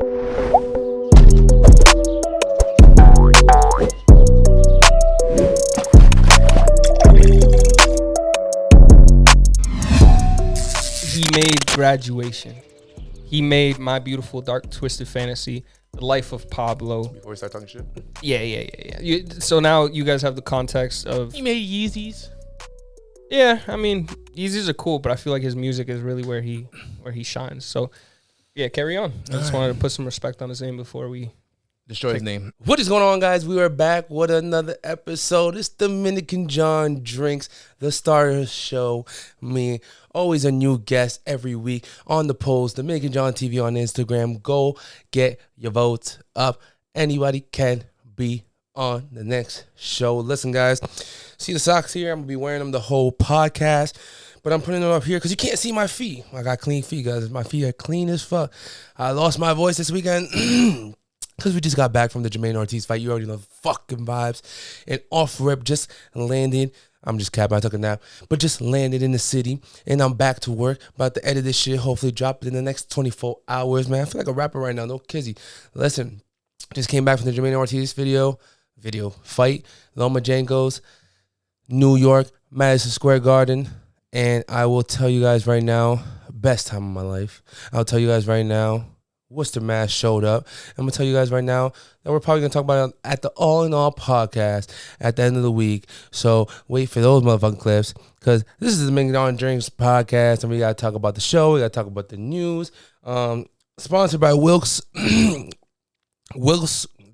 He made Graduation. He made My Beautiful Dark Twisted Fantasy, The Life of Pablo. Before we start talking shit? Yeah. So now you guys have the context of... He made Yeezys. Yeah, I mean, Yeezys are cool, but I feel like his music is really where he shines. So, yeah, carry on. I just wanted to put some respect on his name before we... Destroy his name. What is going on, guys? We are back with another episode. It's DominicanJonn Drinks, the starter show. Me, always a new guest every week on the polls. DominicanJonn TV on Instagram. Go get your votes up. Anybody can be on the next show. Listen, guys, see the socks here? I'm going to be wearing them the whole podcast. But I'm putting them up here because you can't see my feet. I got clean feet, guys. My feet are clean as fuck. I lost my voice this weekend. Because we just got back from the Jermaine Ortiz fight. You already know the fucking vibes. And off rip, just landed. I'm just capping. I took a nap. But just landed in the city. And I'm back to work. About to edit this shit. Hopefully drop it in the next 24 hours, man. I feel like a rapper right now. No kizzy. Listen, just came back from the Jermaine Ortiz fight. Loma Jankos, New York, Madison Square Garden. And I will tell you guys right now, best time of my life. I'll tell you guys right now, Worcester Mass showed up. I'm going to tell you guys right now that we're probably going to talk about it at the All in All podcast at the end of the week. So wait for those motherfucking clips because this is the MeekDiesel Drinks podcast and we got to talk about the show. We got to talk about the news. Sponsored by Wilkes.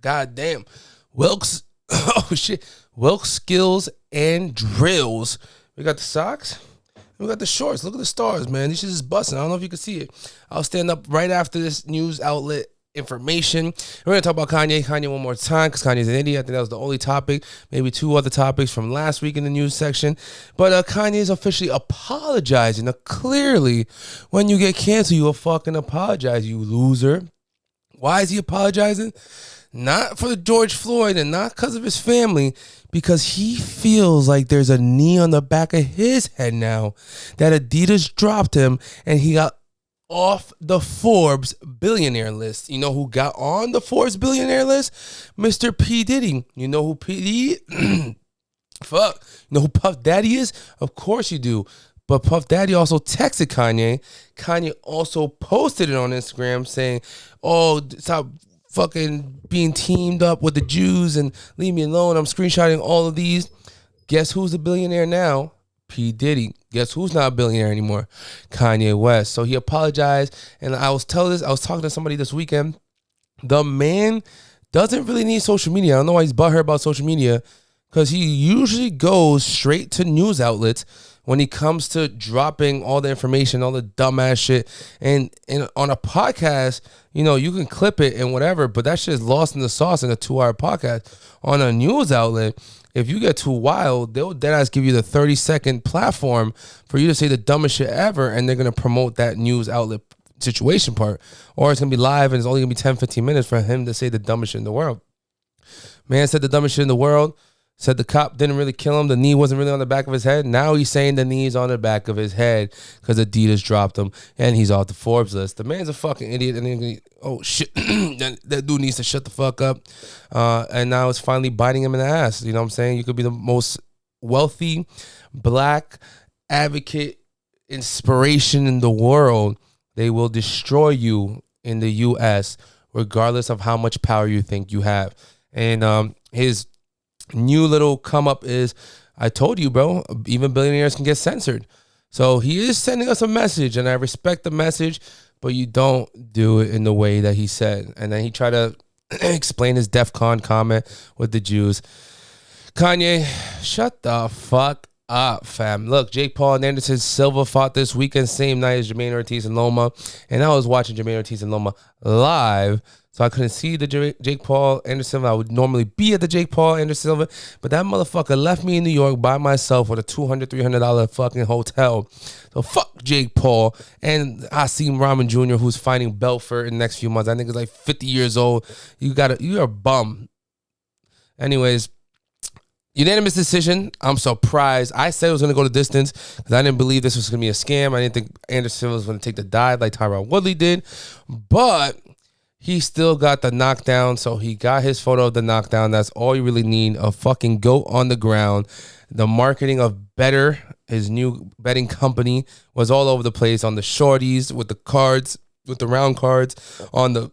Goddamn. Wilkes. Oh, shit. Wilkes Skills and Drills. We got the socks. We got the shorts. Look at the stars, man. These shit is busting. I don't know if you can see it. I'll stand up right after this news outlet information. We're going to talk about Kanye one more time because Kanye's an idiot. I think that was the only topic. Maybe two other topics from last week in the news section. But Kanye is officially apologizing. Now, clearly, when you get canceled, you will fucking apologize, you loser. Why is he apologizing? Not for the GeorgeFloyd and not because of his family, because he feels like there's a knee on the back of his head now that Adidas dropped him and he got off the Forbes billionaire list. You know who got on the Forbes billionaire list? Mr. P. Diddy. You know who P. Diddy? Fuck. You know who Puff Daddy is? Of course you do. But Puff Daddy also texted Kanye. Kanye also posted it on Instagram saying, oh, stop fucking being teamed up with the Jews and leave me alone. I'm screenshotting all of these. Guess who's a billionaire now? P. Diddy. Guess who's not a billionaire anymore? KanyeWest. So he apologized. And I was talking to somebody this weekend. The man doesn't really need social media. I don't know why he's butthurt about social media because he usually goes straight to news outlets when he comes to dropping all the information, all the dumbass shit. And on a podcast, you know, you can clip it and whatever, but that shit is lost in the sauce in a 2-hour podcast. On a news outlet, if you get too wild, they'll deadass give you the 30-second platform for you to say the dumbest shit ever, and they're going to promote that news outlet situation part. Or it's going to be live, and it's only going to be 10, 15 minutes for him to say the dumbest shit in the world. Man said the dumbest shit in the world. Said the cop didn't really kill him. The knee wasn't really on the back of his head. Now he's saying the knee's on the back of his head because Adidas dropped him and he's off the Forbes list. The man's a fucking idiot. And then, oh, shit. that dude needs to shut the fuck up. And now it's finally biting him in the ass. You know what I'm saying? You could be the most wealthy black advocate inspiration in the world. They will destroy you in the U.S. regardless of how much power you think you have. And his new little come up is, I told you, bro, even billionaires can get censored. So he is sending us a message, and I respect the message, but you don't do it in the way that he said. And then he tried to explain his DEF CON comment with the Jews. Kanye, shut the fuck up, fam. Look, JakePaul and AndersonSilva fought this weekend, same night as Jermaine Ortiz and Loma. And I was watching Jermaine Ortiz and Loma live, so I couldn't see the JakePaul AndersonSilva. I would normally be at the JakePaul AndersonSilva, but that motherfucker left me in New York by myself with a $200, $300 fucking hotel. So fuck JakePaul and Asim Rahman Jr., who's fighting Belfort in the next few months. I think it's like 50 years old. You're a bum. Anyways, unanimous decision. I'm surprised. I said it was going to go the distance because I didn't believe this was going to be a scam. I didn't think Anderson was going to take the dive like Tyron Woodley did. But he still got the knockdown. So he got his photo of the knockdown. That's all you really need. A fucking goat on the ground. The marketing of Better, his new betting company, was all over the place on the shorties, with the cards, with the round cards, on the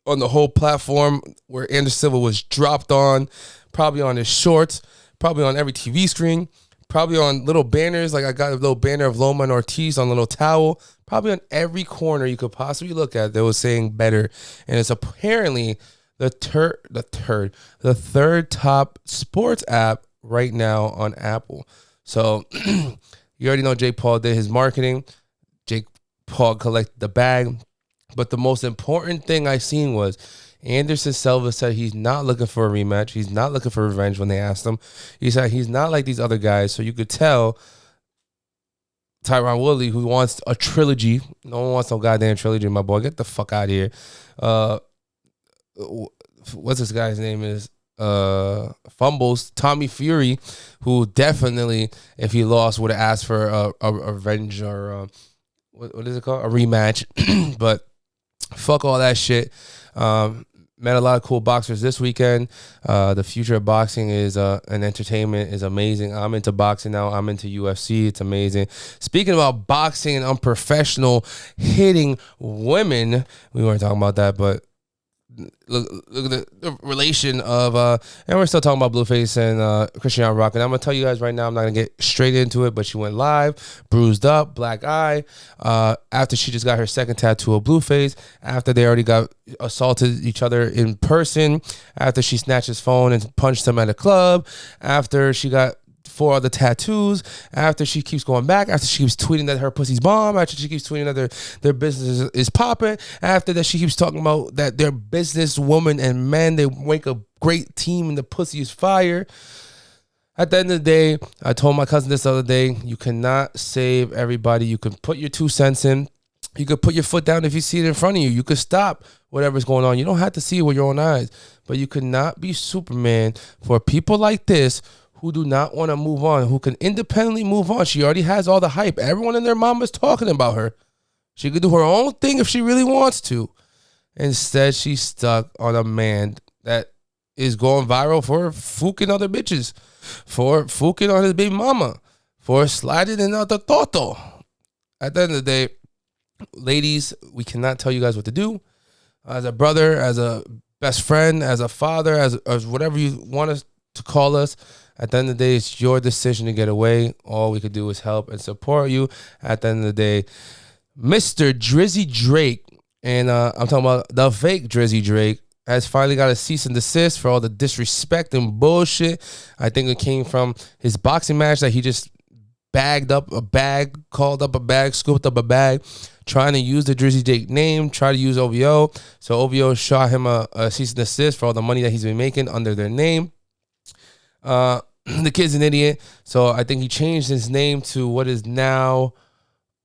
whole platform where AndersonSilva was dropped on, probably on his shorts, probably on every TV screen, probably on little banners. Like I got a little banner of Loma and Ortiz on a little towel. Probably on every corner you could possibly look at that was saying Better. And it's apparently the third top sports app right now on Apple. So you already know JakePaul did his marketing. JakePaul collected the bag. But the most important thing I seen was AndersonSilva said he's not looking for a rematch. He's not looking for revenge when they asked him. He said he's not like these other guys. So you could tell Tyron Woodley, who wants a trilogy. No one wants no goddamn trilogy, my boy. Get the fuck out of here. What's this guy's name is? Fumbles. Tommy Fury, who definitely, if he lost, would have asked for a revenge or what is it called? A rematch. But fuck all that shit. Met a lot of cool boxers this weekend. The future of boxing is and entertainment is amazing. I'm into boxing now. I'm into UFC. It's amazing. Speaking about boxing and unprofessional hitting women, we weren't talking about that, but look at the relation of and we're still talking about Blueface and ChriseanRock. And I'm gonna tell you guys right now, I'm not gonna get straight into it, but she went live, bruised up, black eye, after she just got her second tattoo of Blueface, after they already got assaulted each other in person, after she snatched his phone and punched him at a club, after she got 4 other tattoos, after she keeps going back, after she keeps tweeting that her pussy's bomb, after she keeps tweeting that their business is popping, after that she keeps talking about that their business woman and men, they make a great team and the pussy is fire. At the end of the day, I told my cousin this other day, you cannot save everybody. You can put your 2 cents in. You could put your foot down if you see it in front of you. You could stop whatever's going on. You don't have to see it with your own eyes. But you could not be Superman for people like this who do not want to move on, who can independently move on. She already has all the hype. Everyone and their mama's talking about her. She could do her own thing if she really wants to. Instead, she's stuck on a man that is going viral for fucking other bitches, for fucking on his baby mama, for sliding in out the toto. At the end of the day, ladies, we cannot tell you guys what to do. As a brother, as a best friend, as a father, as whatever you want us to call us, at the end of the day, it's your decision to get away. All we could do is help and support you. At the end of the day, Mr. Drizzy Drake, and I'm talking about the fake Drizzy Drake, has finally got a cease and desist for all the disrespect and bullshit. I think it came from his boxing match that he just bagged up a bag, called up a bag, scooped up a bag, trying to use the Drizzy Drake name, try to use OVO. So OVO shot him a cease and desist for all the money that he's been making under their name. The kid's an idiot, so I think he changed his name to what is now,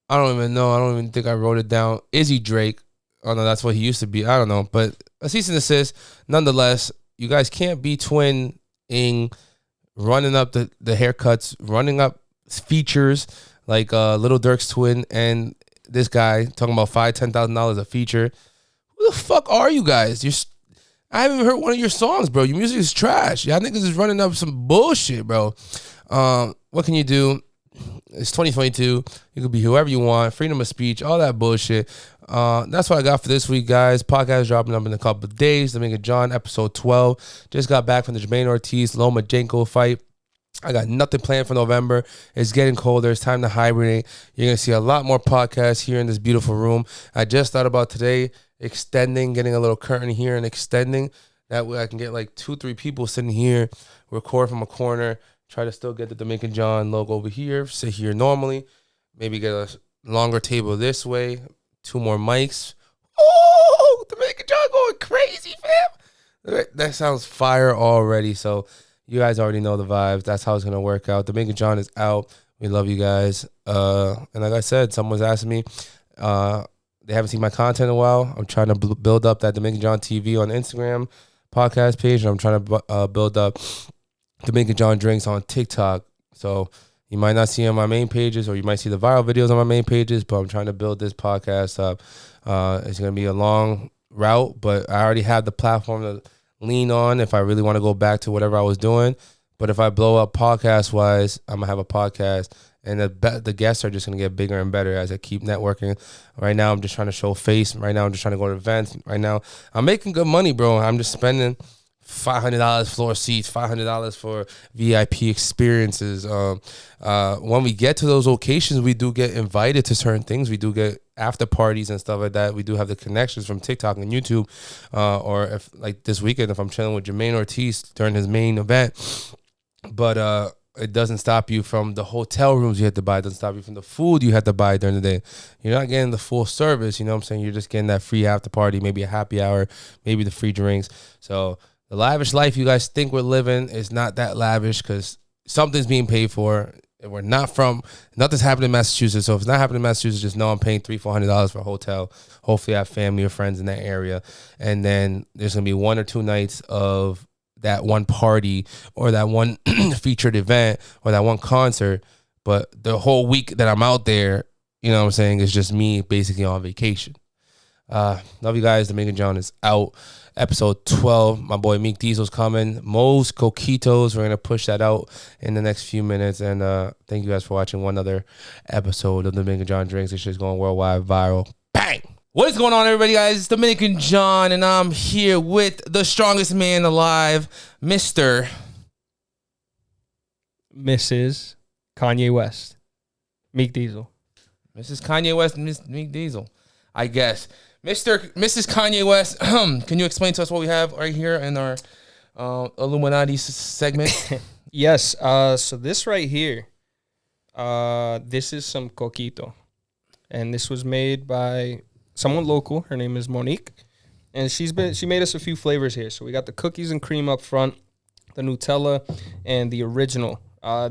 I don't even know, I don't even think I wrote it down, Izzy Drake. Oh no, that's what he used to be, I don't know, but a cease and desist. Nonetheless, you guys can't be twinning, running up the haircuts, running up features like Little Durk's twin and this guy talking about $5,000-$10,000 a feature. Who the fuck are you guys? I haven't even heard one of your songs, bro. Your music is trash. Y'all niggas is running up some bullshit, bro. What can you do? It's 2022. You can be whoever you want. Freedom of speech, all that bullshit. That's what I got for this week, guys. Podcast dropping up in a couple of days. DominicanJonn, episode 12. Just got back from the Jermaine Ortiz, Loma Jenko fight. I got nothing planned for November. It's getting colder. It's time to hibernate. You're going to see a lot more podcasts here in this beautiful room. I just thought about today extending, getting a little curtain here and extending. That way I can get like 2-3 people sitting here, record from a corner, try to still get the DominicanJonn logo over here, sit here normally, maybe get a longer table this way, 2 more mics. Oh, DominicanJonn going crazy, fam. That sounds fire already. So you guys already know the vibes. That's how it's going to work out. DominicanJonn is out. We love you guys. And like I said, someone's asking me, they haven't seen my content in a while. I'm trying to build up that DominicanJonn TV on Instagram podcast page. And I'm trying to build up DominicanJonn Drinks on TikTok. So you might not see on my main pages, or you might see the viral videos on my main pages, but I'm trying to build this podcast up. It's going to be a long route, but I already have the platform to lean on if I really want to go back to whatever I was doing. But if I blow up podcast wise, I'm gonna have a podcast, and the guests are just gonna get bigger and better as I keep networking. Right now, I'm just trying to show face. Right now, I'm just trying to go to events. Right now, I'm making good money, bro. I'm just spending $500 floor seats, $500 for VIP experiences. When we get to those locations, we do get invited to certain things. We do get after parties and stuff like that. We do have the connections from TikTok and YouTube. Or if like this weekend, if I'm chilling with Jermaine Ortiz during his main event. But it doesn't stop you from the hotel rooms you have to buy. It doesn't stop you from the food you have to buy during the day. You're not getting the full service, you know what I'm saying? You're just getting that free after party, maybe a happy hour, maybe the free drinks. So the lavish life you guys think we're living is not that lavish because something's being paid for. And we're not from, nothing's happening in Massachusetts. So if it's not happening in Massachusetts, just know I'm paying $300-$400 for a hotel. Hopefully I have family or friends in that area. And then there's going to be 1 or 2 nights of that one party or that one featured event or that one concert. But the whole week that I'm out there, you know what I'm saying, is just me basically on vacation. Love you guys. DominicanJonn is out. Episode 12. My boy MeekDiesel's coming. Mo's Coquitos. We're going to push that out in the next few minutes. And thank you guys for watching one other episode of DominicanJonn Drinks. This shit's going worldwide viral. Bang! What is going on, everybody, guys? It's DominicanJonn, and I'm here with the strongest man alive, Mr. Mrs. KanyeWest, MeekDiesel. Mrs. KanyeWest, MeekDiesel, I guess. Mrs. KanyeWest, can you explain to us what we have right here in our Illuminati segment? Yes. So this right here, this is some Coquito, and this was made by someone local. Her name is Monique, and she made us a few flavors here. So we got the cookies and cream up front, the Nutella, and the original.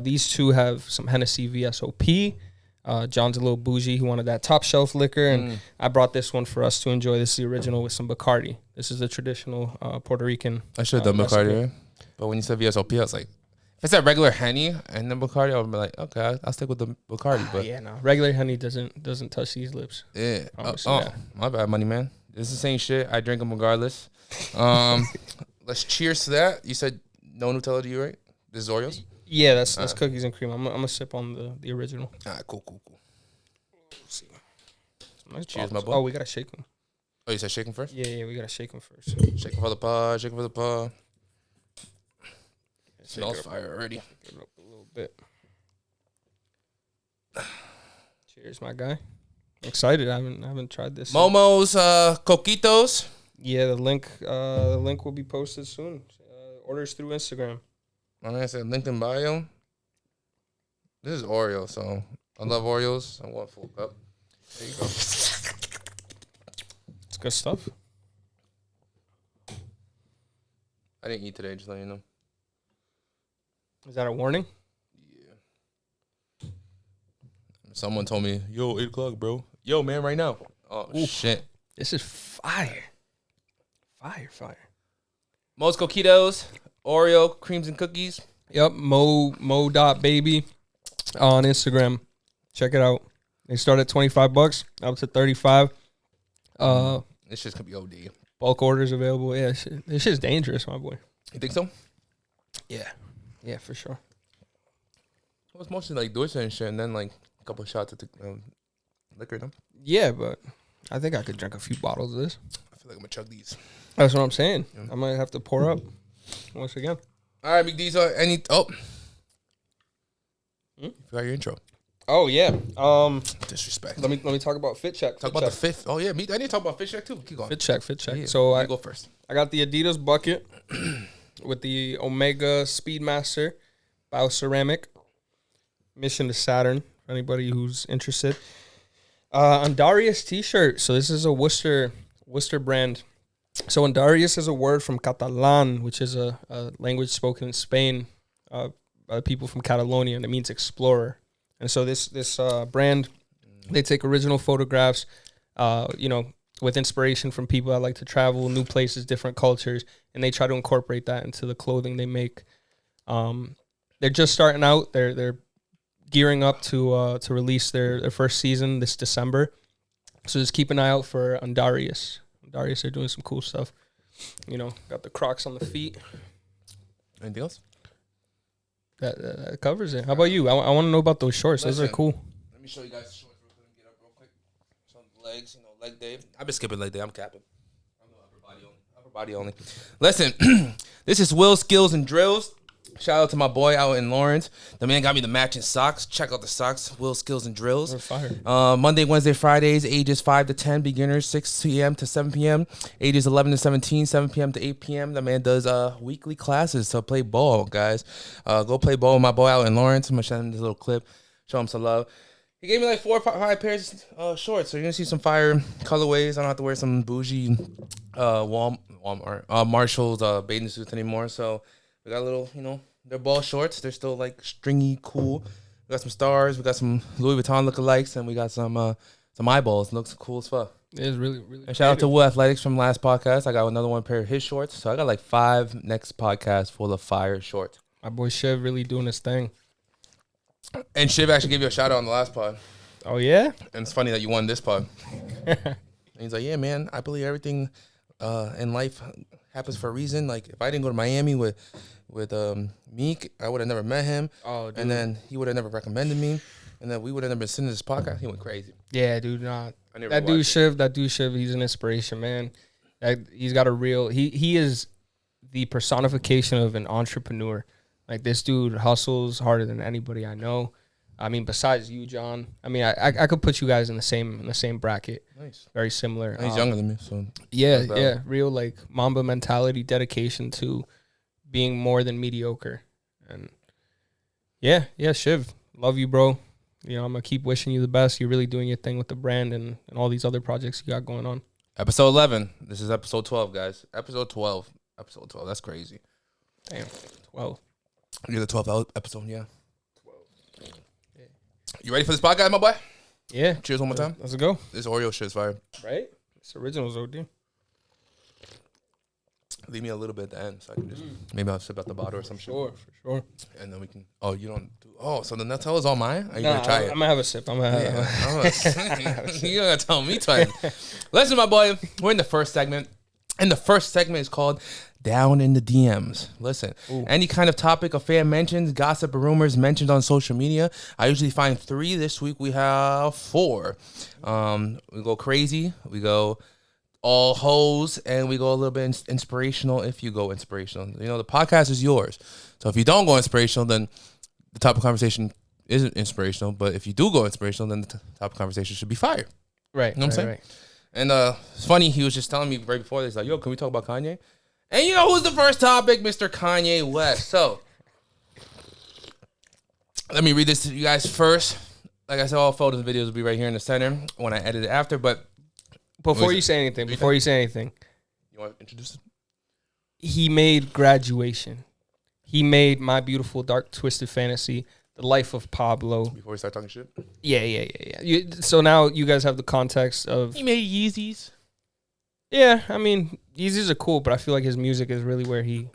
These two have some Hennessy VSOP. John's a little bougie. He wanted that top shelf liquor, and I brought this one for us to enjoy. This is the original with some Bacardi. This is the traditional Puerto Rican. I should have done Bacardi, right? But when you said VSOP, I was like, if it's a regular Henny and then Bacardi, I would be like, okay, I'll stick with the Bacardi. But yeah, no, regular Henny doesn't touch these lips. Yeah. My bad, money man. This is the same shit. I drink them regardless. Let's cheers to that. You said no Nutella to you, right? This is Oreos? Yeah, that's cookies and cream. I'm gonna sip on the original. All right, cool. Let's see. Nice Cheers, bottles. my boy. Oh, we gotta shake them. Oh, you said shake them first? Yeah, we gotta shake them first. Shake them for the pod. Shake them for the pod. It smells fire already. Give it up a little bit. Cheers, my guy. I'm excited. I haven't tried this. Momo's Coquitos. Yeah, the link will be posted soon. Orders through Instagram. My man said linked in bio. This is Oreo, so I love Oreos. I want full cup. There you go. It's good stuff. I didn't eat today, just letting you know. Is that a warning? Yeah. Someone told me, yo, 8 o'clock, bro. Yo, man, right now. Oh, ooh, shit. This is fire. Fire. Mo's Coquitos, Oreo, creams and cookies. Yep, mo.baby on Instagram. Check it out. They start at $25, up to $35. This shit's gonna be OD. Bulk orders available. Yeah, this shit's dangerous, my boy. You think so? Yeah, for sure. It was mostly like dulce and shit, and then like a couple of shots of liquor, no? Yeah, but I think I could drink a few bottles of this. I feel like I'm gonna chug these. That's what I'm saying. Yeah. I might have to pour up once again. All right, MeekDiesel, you forgot your intro. Oh yeah. Disrespect. Let me talk about Fit Check. Talk about the fifth. Oh yeah, I need to talk about Fit Check too. Keep going. Fit Check. Yeah, so I go first. I got the Adidas bucket with the Omega Speedmaster Bioceramic Mission to Saturn. For anybody who's interested. Andarius T-shirt. So this is a Worcester brand. So Andarius is a word from Catalan, which is a language spoken in Spain by the people from Catalonia, and it means explorer. And so this brand, they take original photographs, with inspiration from people that like to travel, new places, different cultures, and they try to incorporate that into the clothing they make. They're just starting out. They're gearing up to release their first season this December. So just keep an eye out for Andarius Darius are doing some cool stuff. You know, got the Crocs on the feet. Anything else? That covers it. How about you? I want to know about those shorts. Those are cool. Let me show you guys the shorts real quick. Get up real quick. Show the legs, leg day. I've been skipping leg day. I'm capping. I'm upper body only. Upper body only. Listen, this is Will Skills and Drills. Shout out to my boy out in Lawrence. The man got me the matching socks. Check out the socks. Will Skills and Drills. They're fire. Monday, Wednesday, Fridays, ages 5 to 10. Beginners, 6 p.m. to 7 p.m. Ages 11 to 17, 7 p.m. to 8 p.m. The man does weekly classes to play ball, guys. Go play ball with my boy out in Lawrence. I'm going to show him this little clip. Show him some love. He gave me like 4 or 5 pairs of shorts. So you're going to see some fire colorways. I don't have to wear some bougie Walmart, Marshall's bathing suits anymore. So we got a little, they're ball shorts. They're still like stringy, cool. We got some stars. We got some Louis Vuitton lookalikes, and we got some eyeballs. It looks cool as fuck. It is really, really. And shout out to Will Athletics from last podcast. I got another one pair of his shorts. So I got like 5 next podcast full of fire shorts. My boy Shiv really doing his thing. And Shiv actually gave you a shout out on the last pod. Oh yeah. And it's funny that you won this pod. And he's like, yeah, man, I believe everything in life happens for a reason. Like if I didn't go to Miami with Meek, I would have never met him. Oh, dude. And then he would have never recommended me. And then we would have never been sitting in this podcast. He went crazy. Yeah, dude. Nah. That dude Shiv, he's an inspiration, man. He's got a real he is the personification of an entrepreneur. Like this dude hustles harder than anybody I know. I mean, besides you, John. I mean, I could put you guys in the same bracket. Nice. Very similar. And he's younger than me, so yeah. Real like Mamba mentality, dedication to being more than mediocre. And yeah, Shiv, love you, bro. I'm gonna keep wishing you the best. You're really doing your thing with the brand and all these other projects you got going on. Episode 11. This is episode 12, guys. Episode 12. That's crazy. Damn. 12. You're the 12th episode, yeah. 12. Yeah. You ready for this podcast, my boy? Yeah. Cheers one more time. Let's go. This Oreo shit is fire. Right? It's originals, OD. Leave me a little bit at the end so I can just maybe I'll sip out the bottle or some shit. For sure. And then we can. Oh, you don't do. Oh, so the Nutella is all mine? Are you gonna try it? I'm gonna have a sip. I'm gonna have You're gonna tell me twice. Listen, my boy, we're in the first segment. And the first segment is called Down in the DMs. Listen, any kind of topic a fan mentions, gossip or rumors mentioned on social media. I usually find 3. This week we have 4. We go crazy. We go all hoes, and we go a little bit inspirational if you go inspirational. The podcast is yours. So if you don't go inspirational, then the topic of conversation isn't inspirational. But if you do go inspirational, then the topic of conversation should be fire. Right. You know what I'm saying? Right. And it's funny, he was just telling me right before this, like, yo, can we talk about Kanye? And you know who's the first topic? Mr. KanyeWest. So let me read this to you guys first. Like I said, all photos and videos will be right here in the center when I edit it after. But before you say anything, you want to introduce it? He made Graduation. He made My Beautiful Dark Twisted Fantasy, The Life of Pablo. Before we start talking shit? Yeah. So now you guys have the context of... He made Yeezys. Yeah, I mean, Yeezys are cool, but I feel like his music is really where he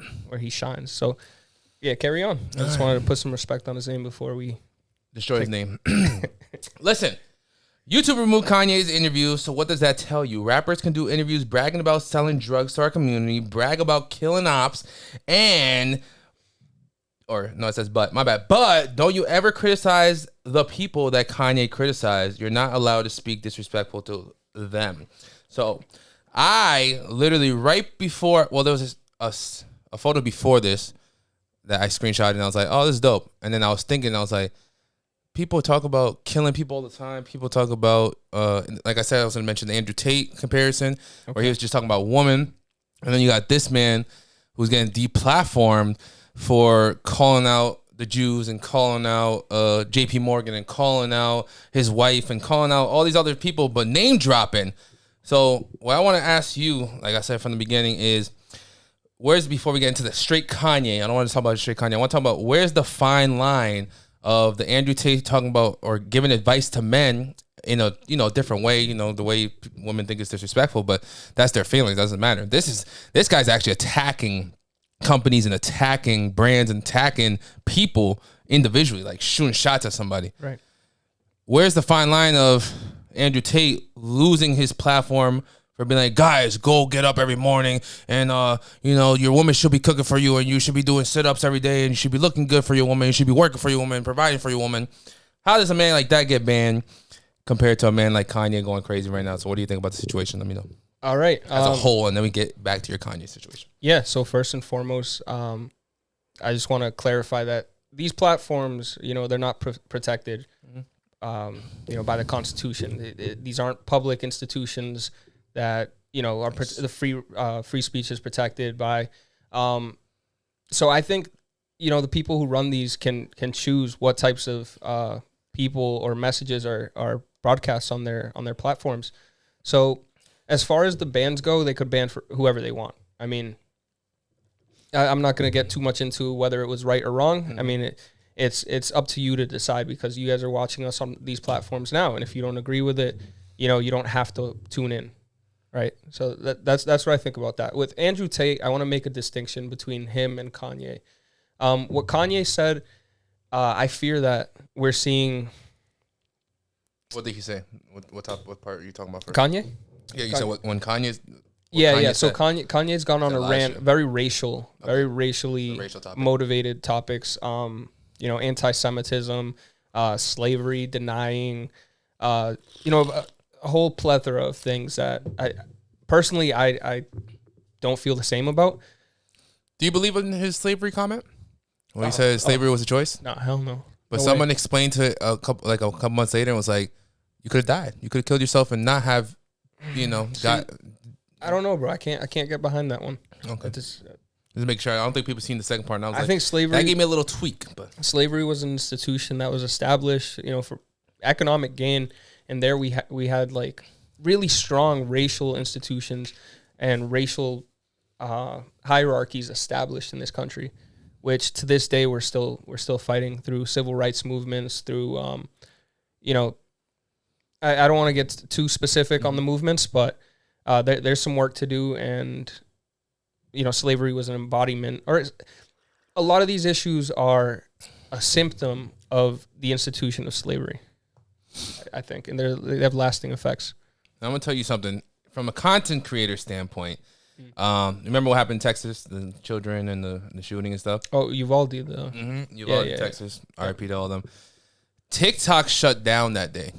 shines. So, yeah, carry on. I just wanted to put some respect on his name before we... Destroy his name. Listen, YouTube removed Kanye's interviews, so what does that tell you? Rappers can do interviews bragging about selling drugs to our community, brag about killing ops, and... Or, no, it says but. My bad. But don't you ever criticize the people that Kanye criticized. You're not allowed to speak disrespectful to them. So... I literally right before, well, there was a photo before this that I screenshotted, and I was like, oh, this is dope. And then I was thinking, I was like, people talk about killing people all the time. People talk about, like I said, I was going to mention the AndrewTate comparison, where he was just talking about women. And then you got this man who's getting deplatformed for calling out the Jews and calling out JP Morgan and calling out his wife and calling out all these other people, but name dropping. So what I want to ask you, like I said from the beginning, is before we get into the straight Kanye, I don't want to talk about straight Kanye. I want to talk about where's the fine line of the AndrewTate talking about or giving advice to men in a different way, the way women think it's disrespectful, but that's their feelings. Doesn't matter. This guy's actually attacking companies and attacking brands and attacking people individually, like shooting shots at somebody. Right. Where's the fine line of AndrewTate losing his platform for being like, guys, go get up every morning, and your woman should be cooking for you, and you should be doing sit-ups every day, and you should be looking good for your woman, you should be working for your woman, providing for your woman. How does a man like that get banned compared to a man like Kanye going crazy right now? So what do you think about the situation? Let me know. All right. As a whole, and then we get back to your Kanye situation. Yeah, so first and foremost, I just want to clarify that these platforms, they're not protected, by the Constitution. These aren't public institutions that, are the free speech is protected by. So I think, the people who run these can choose what types of people or messages are broadcast on their platforms. So as far as the bans go, they could ban for whoever they want. I mean, I'm not going to get too much into whether it was right or wrong. Mm-hmm. I mean, it's up to you to decide, because you guys are watching us on these platforms now, and if you don't agree with it, you don't have to tune in, right? So that's what I think about that. With Andrew Tate, I want to make a distinction between him and Kanye. What Kanye said, I fear that we're seeing. What did he say? What part are you talking about first? Kanye? Yeah, you said when Kanye. So Kanye's gone on a rant, very racial, very racially motivated topics. Anti-Semitism, slavery, denying, a whole plethora of things that I personally don't feel the same about. Do you believe in his slavery comment when he said slavery was a choice? No, hell no. But someone explained to a couple months later and was like, you could have died. You could have killed yourself and not have, got. I don't know, bro. I can't get behind that one. Okay. Just make sure. I don't think people seen the second part. And I think slavery. That gave me a little tweak, but slavery was an institution that was established, for economic gain, and there we had like really strong racial institutions and racial hierarchies established in this country, which to this day we're still fighting through civil rights movements, through I don't want to get too specific on the movements, but there's some work to do, and slavery was an embodiment, or a lot of these issues are a symptom of the institution of slavery, I think, and they have lasting effects. Now, I'm gonna tell you something from a content creator standpoint. Remember what happened in Texas, the children and the shooting and stuff? Oh, Uvalde, though. Uvalde, Texas. RIP to all of them. TikTok shut down that day.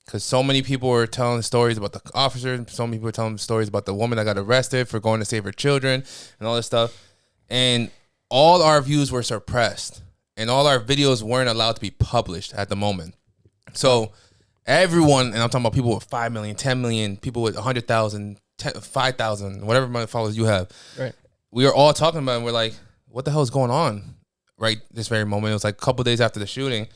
Because so many people were telling stories about the officers. So many people were telling stories about the woman that got arrested for going to save her children and all this stuff. And all our views were suppressed. And all our videos weren't allowed to be published at the moment. So everyone, and I'm talking about people with 5 million, 10 million, people with 100,000, 5,000, whatever amount of followers you have. Right. We were all talking about it, and we're like, what the hell is going on right this very moment? It was like a couple days after the shooting.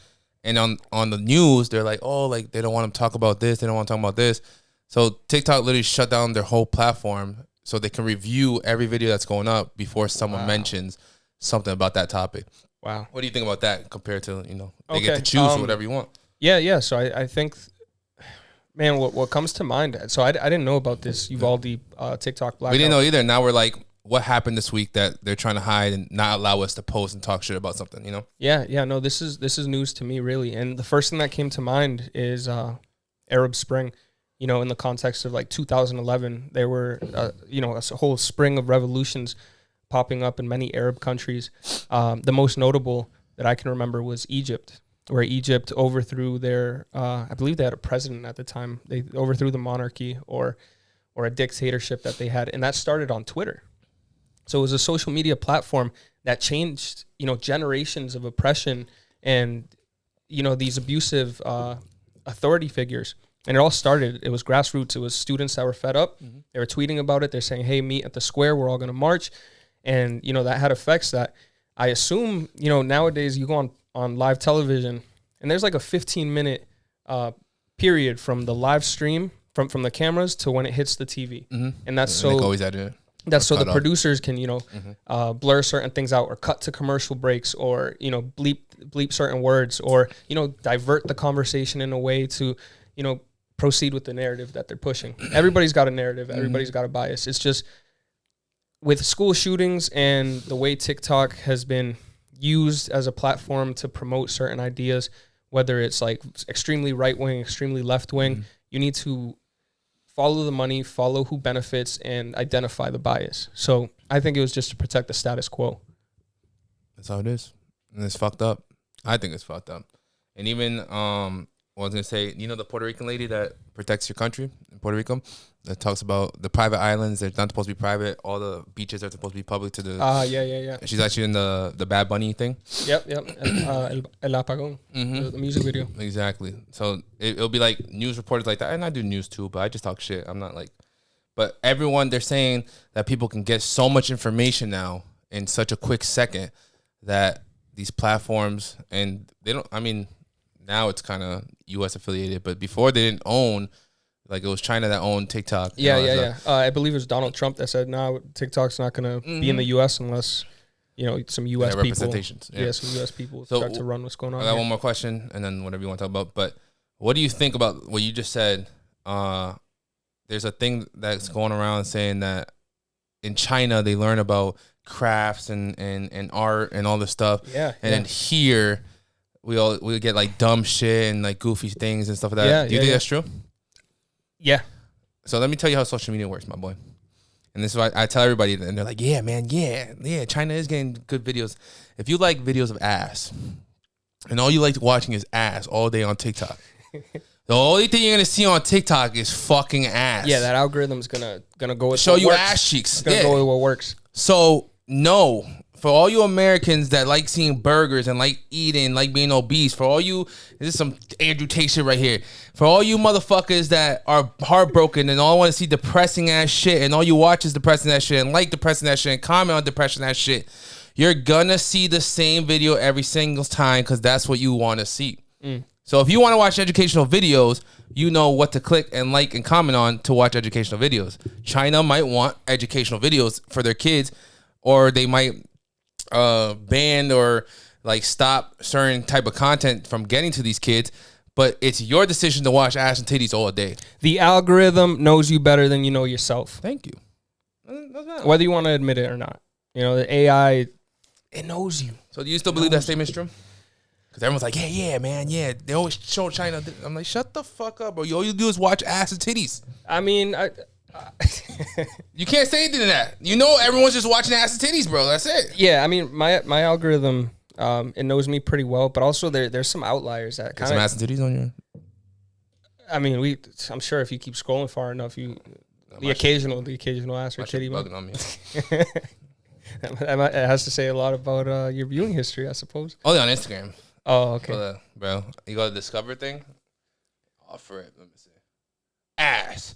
And on the news, they're like, oh, like they don't want to talk about this. They don't want to talk about this. So TikTok literally shut down their whole platform so they can review every video that's going up before someone mentions something about that topic. Wow. What do you think about that compared to, they get to choose whatever you want? Yeah. So I think, man, what comes to mind. So I didn't know about this Uvalde TikTok blackout. We didn't know either. Now we're like, what happened this week that they're trying to hide and not allow us to post and talk shit about something, Yeah, no, this is news to me, really. And the first thing that came to mind is Arab Spring. In the context of like 2011, there were, a whole spring of revolutions popping up in many Arab countries. The most notable that I can remember was Egypt, where Egypt overthrew their, I believe they had a president at the time. They overthrew the monarchy or a dictatorship that they had, and that started on Twitter. So it was a social media platform that changed, generations of oppression and, these abusive authority figures. And it all started, it was grassroots. It was students that were fed up. Mm-hmm. They were tweeting about it. They're saying, hey, meet at the square. We're all going to march. And, that had effects that I assume, nowadays you go on live television and there's like a 15-minute period from the live stream, from the cameras to when it hits the TV. Mm-hmm. And that's so... always edit it. That's so the producers can, blur certain things out or cut to commercial breaks or, bleep certain words or, divert the conversation in a way to, proceed with the narrative that they're pushing. Everybody's got a narrative. Everybody's got a bias. It's just with school shootings and the way TikTok has been used as a platform to promote certain ideas, whether it's like extremely right-wing, extremely left-wing, you need to follow the money, follow who benefits, and identify the bias. So I think it was just to protect the status quo. That's how it is. And it's fucked up. I think it's fucked up. And even, I was going to say, you know the Puerto Rican lady that protects your country in Puerto Rico? That talks about the private islands. They're not supposed to be private. All the beaches are supposed to be public to the... Yeah. She's actually in the Bad Bunny thing. Yep. El Apagón, the music video. Exactly. So it'll be like news reporters like that. And I do news too, but I just talk shit. I'm not like... But everyone, they're saying that people can get so much information now in such a quick second that these platforms, and they don't... I mean, now it's kind of U.S. affiliated, but before they didn't own... Like, it was China that owned TikTok. Yeah. I believe it was Donald Trump that said, "No, TikTok's not going to be in the U.S. unless, some U.S. people, representations. Yeah, some U.S. people start to run what's going on." I got one more question, and then whatever you want to talk about. But what do you think about what you just said? There's a thing that's going around saying that in China they learn about crafts and art and all this stuff. Yeah. And then here we get like dumb shit and like goofy things and stuff like that. Yeah, do you think that's true? Yeah. So let me tell you how social media works, my boy. And this is why I tell everybody, and they're like, yeah, man, yeah, China is getting good videos. If you like videos of ass, and all you like watching is ass all day on TikTok, the only thing you're going to see on TikTok is fucking ass. Yeah, that algorithm's gonna go with show what you works. ass cheeks. It's gonna go with what works. So, no. For all you Americans that like seeing burgers and like eating, like being obese, for all you, this is some AndrewTate shit right here. For all you motherfuckers that are heartbroken and all want to see depressing ass shit, and all you watch is depressing ass shit and like depressing ass shit and comment on depressing ass shit, you're gonna see the same video every single time because that's what you want to see. So if you want to watch educational videos, you know what to click and like and comment on to watch educational videos. China might want educational videos for their kids, or they might ban or like stop certain type of content from getting to these kids, but it's your decision to watch ass and titties all day. The algorithm knows you better than you know yourself. Thank you. Whether you want to admit it or not, the AI, it knows you. So do you still believe that statement's true? Because everyone's like, yeah, man, yeah. They always show China. I'm like, shut the fuck up, bro. All you do is watch ass and titties. I mean, you can't say anything to that. Everyone's just watching ass and titties, bro. That's it. Yeah, I mean, my algorithm, it knows me pretty well, but also there's some outliers that kind of... Some ass and titties on your... I mean, I'm sure if you keep scrolling far enough, the occasional ass or titty. Bugging on me. It has to say a lot about your viewing history, I suppose. Only on Instagram. Oh, okay. Bro, you got the Discover thing? Offer it. Let me see. Ass.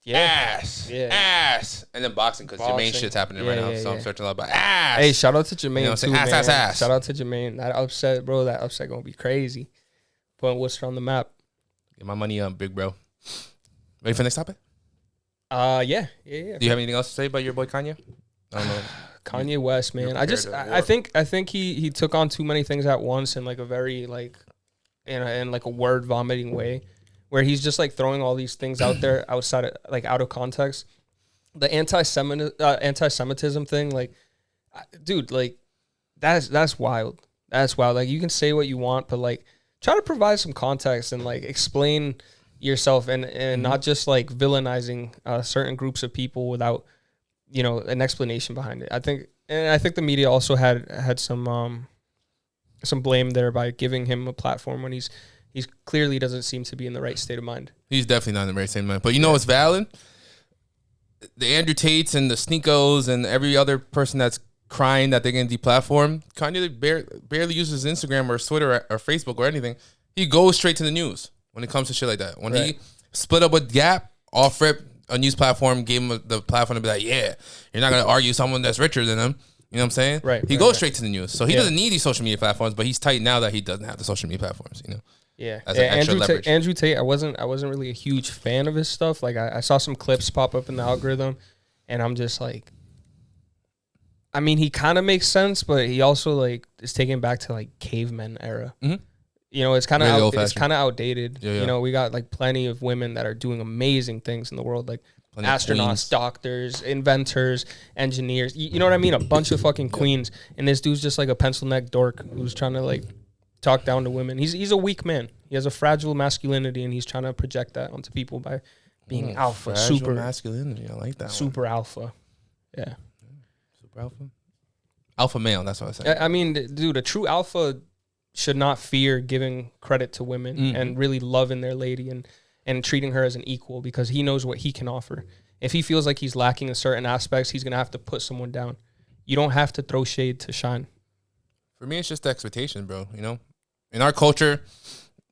Yeah. Ass. And then boxing, because Jermaine shit's happening right now. So I'm searching a lot about ass. Hey, shout out to Jermaine too, man. Ass. Shout out to Jermaine. That upset gonna be crazy. Putting Worcester on the map. Get my money up, big bro. Ready for the next topic? Yeah. Do you have anything else to say about your boy Kanye? I don't know. KanyeWest, man. I think he took on too many things at once in like a very like in like a word vomiting way, where he's just like throwing all these things out there outside of, like, out of context. The anti-Semitism thing, like, dude, like that's wild. That's wild. Like, you can say what you want, but like try to provide some context and like explain yourself and not just like villainizing certain groups of people without an explanation behind it. I think the media also had some blame there by giving him a platform when he's clearly doesn't seem to be in the right state of mind. He's definitely not in the right state of mind. But what's valid? The AndrewTates and the Sneakos and every other person that's crying that they're getting deplatformed, Kanye barely uses Instagram or Twitter or Facebook or anything. He goes straight to the news when it comes to shit like that. When he split up with Gap, off rip, a news platform gave him the platform to be like, yeah, you're not going to argue someone that's richer than him. You know what I'm saying? Right. He goes straight to the news. So he doesn't need these social media platforms, but he's tight now that he doesn't have the social media platforms, Yeah. As an extra leverage. AndrewTate, I wasn't really a huge fan of his stuff. Like, I saw some clips pop up in the algorithm, and I'm just like, I mean, he kind of makes sense, but he also like is taken back to like cavemen era. Mm-hmm. It's kind of outdated. Yeah. We got like plenty of women that are doing amazing things in the world, like plenty astronauts, doctors, inventors, engineers. You know what I mean? A bunch of fucking queens, and this dude's just like a pencil neck dork who's trying to like talk down to women. He's a weak man. He has a fragile masculinity, and he's trying to project that onto people by being alpha, fragile super masculinity. I like that. Super alpha. Yeah. Super alpha. Alpha male. That's what I said. I mean, dude, a true alpha should not fear giving credit to women and really loving their lady and treating her as an equal because he knows what he can offer. If he feels like he's lacking in certain aspects, he's gonna have to put someone down. You don't have to throw shade to shine. For me, it's just the expectation, bro. You know, in our culture,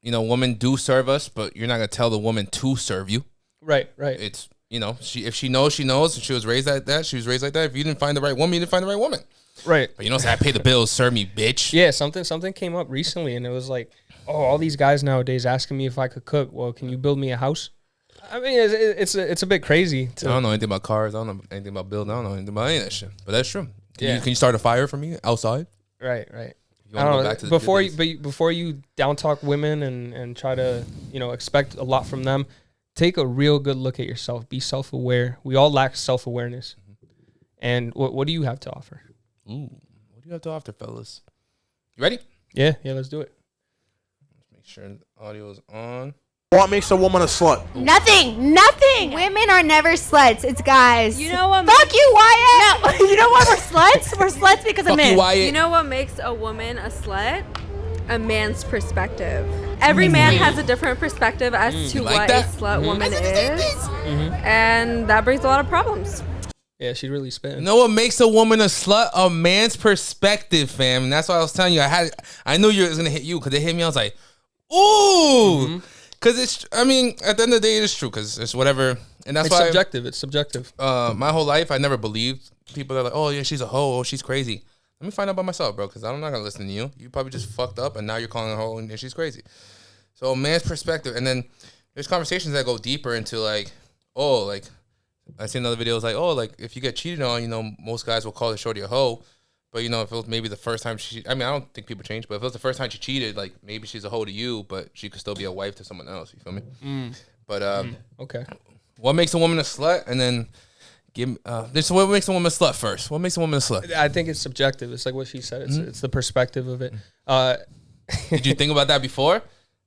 you know, women do serve us, but you're not gonna tell the woman to serve you. Right. It's, you know, if she knows, she knows. If she was raised like that, she was raised like that. If you didn't find the right woman, you didn't find the right woman. Right. But you know, I pay the bills, serve me, bitch. Yeah, something came up recently, and it was like, oh, all these guys nowadays asking me if I could cook. Well, can you build me a house? I mean, it's a bit crazy. I don't know anything about cars. I don't know anything about building. I don't know anything about any of that shit. But that's true. Can you start a fire for me outside? Right. You want to go back to the before you down talk women and try to, you know, expect a lot from them, take a real good look at yourself. Be self-aware. We all lack self-awareness. And what do you have to offer? Ooh, what do you have to offer, fellas? You ready? Yeah, let's do it. Let's make sure the audio is on. What makes a woman a slut? Nothing. Women are never sluts. It's guys. You know what? Fuck you, Wyatt. No, you know why we're sluts? We're sluts because of men. You know what makes a woman a slut? A man's perspective. Every man has a different perspective as to what a slut woman is, and that brings a lot of problems. Yeah, she really spit. You know what makes a woman a slut? A man's perspective, fam. And that's why I was telling you. I knew you was gonna hit you because it hit me. I was like, ooh. Because it's, I mean, at the end of the day, it is true. Because it's whatever. And that's why. It's subjective. My whole life, I never believed people that are like, oh, yeah, she's a hoe. Oh, she's crazy. Let me find out by myself, bro. Because I'm not going to listen to you. You probably just fucked up. And now you're calling her a hoe and she's crazy. So, a man's perspective. And then there's conversations that go deeper into like, oh, like, I see another video. It's like, oh, like, if you get cheated on, you know, most guys will call the shorty a hoe. But, you know, if it was maybe the first time I don't think people change, but if it was the first time she cheated, like, maybe she's a hoe to you, but she could still be a wife to someone else. You feel me? But, okay. What makes a woman a slut? And then what makes a woman a slut first? What makes a woman a slut? I think it's subjective. It's like what she said. It's the perspective of it. Did you think about that before?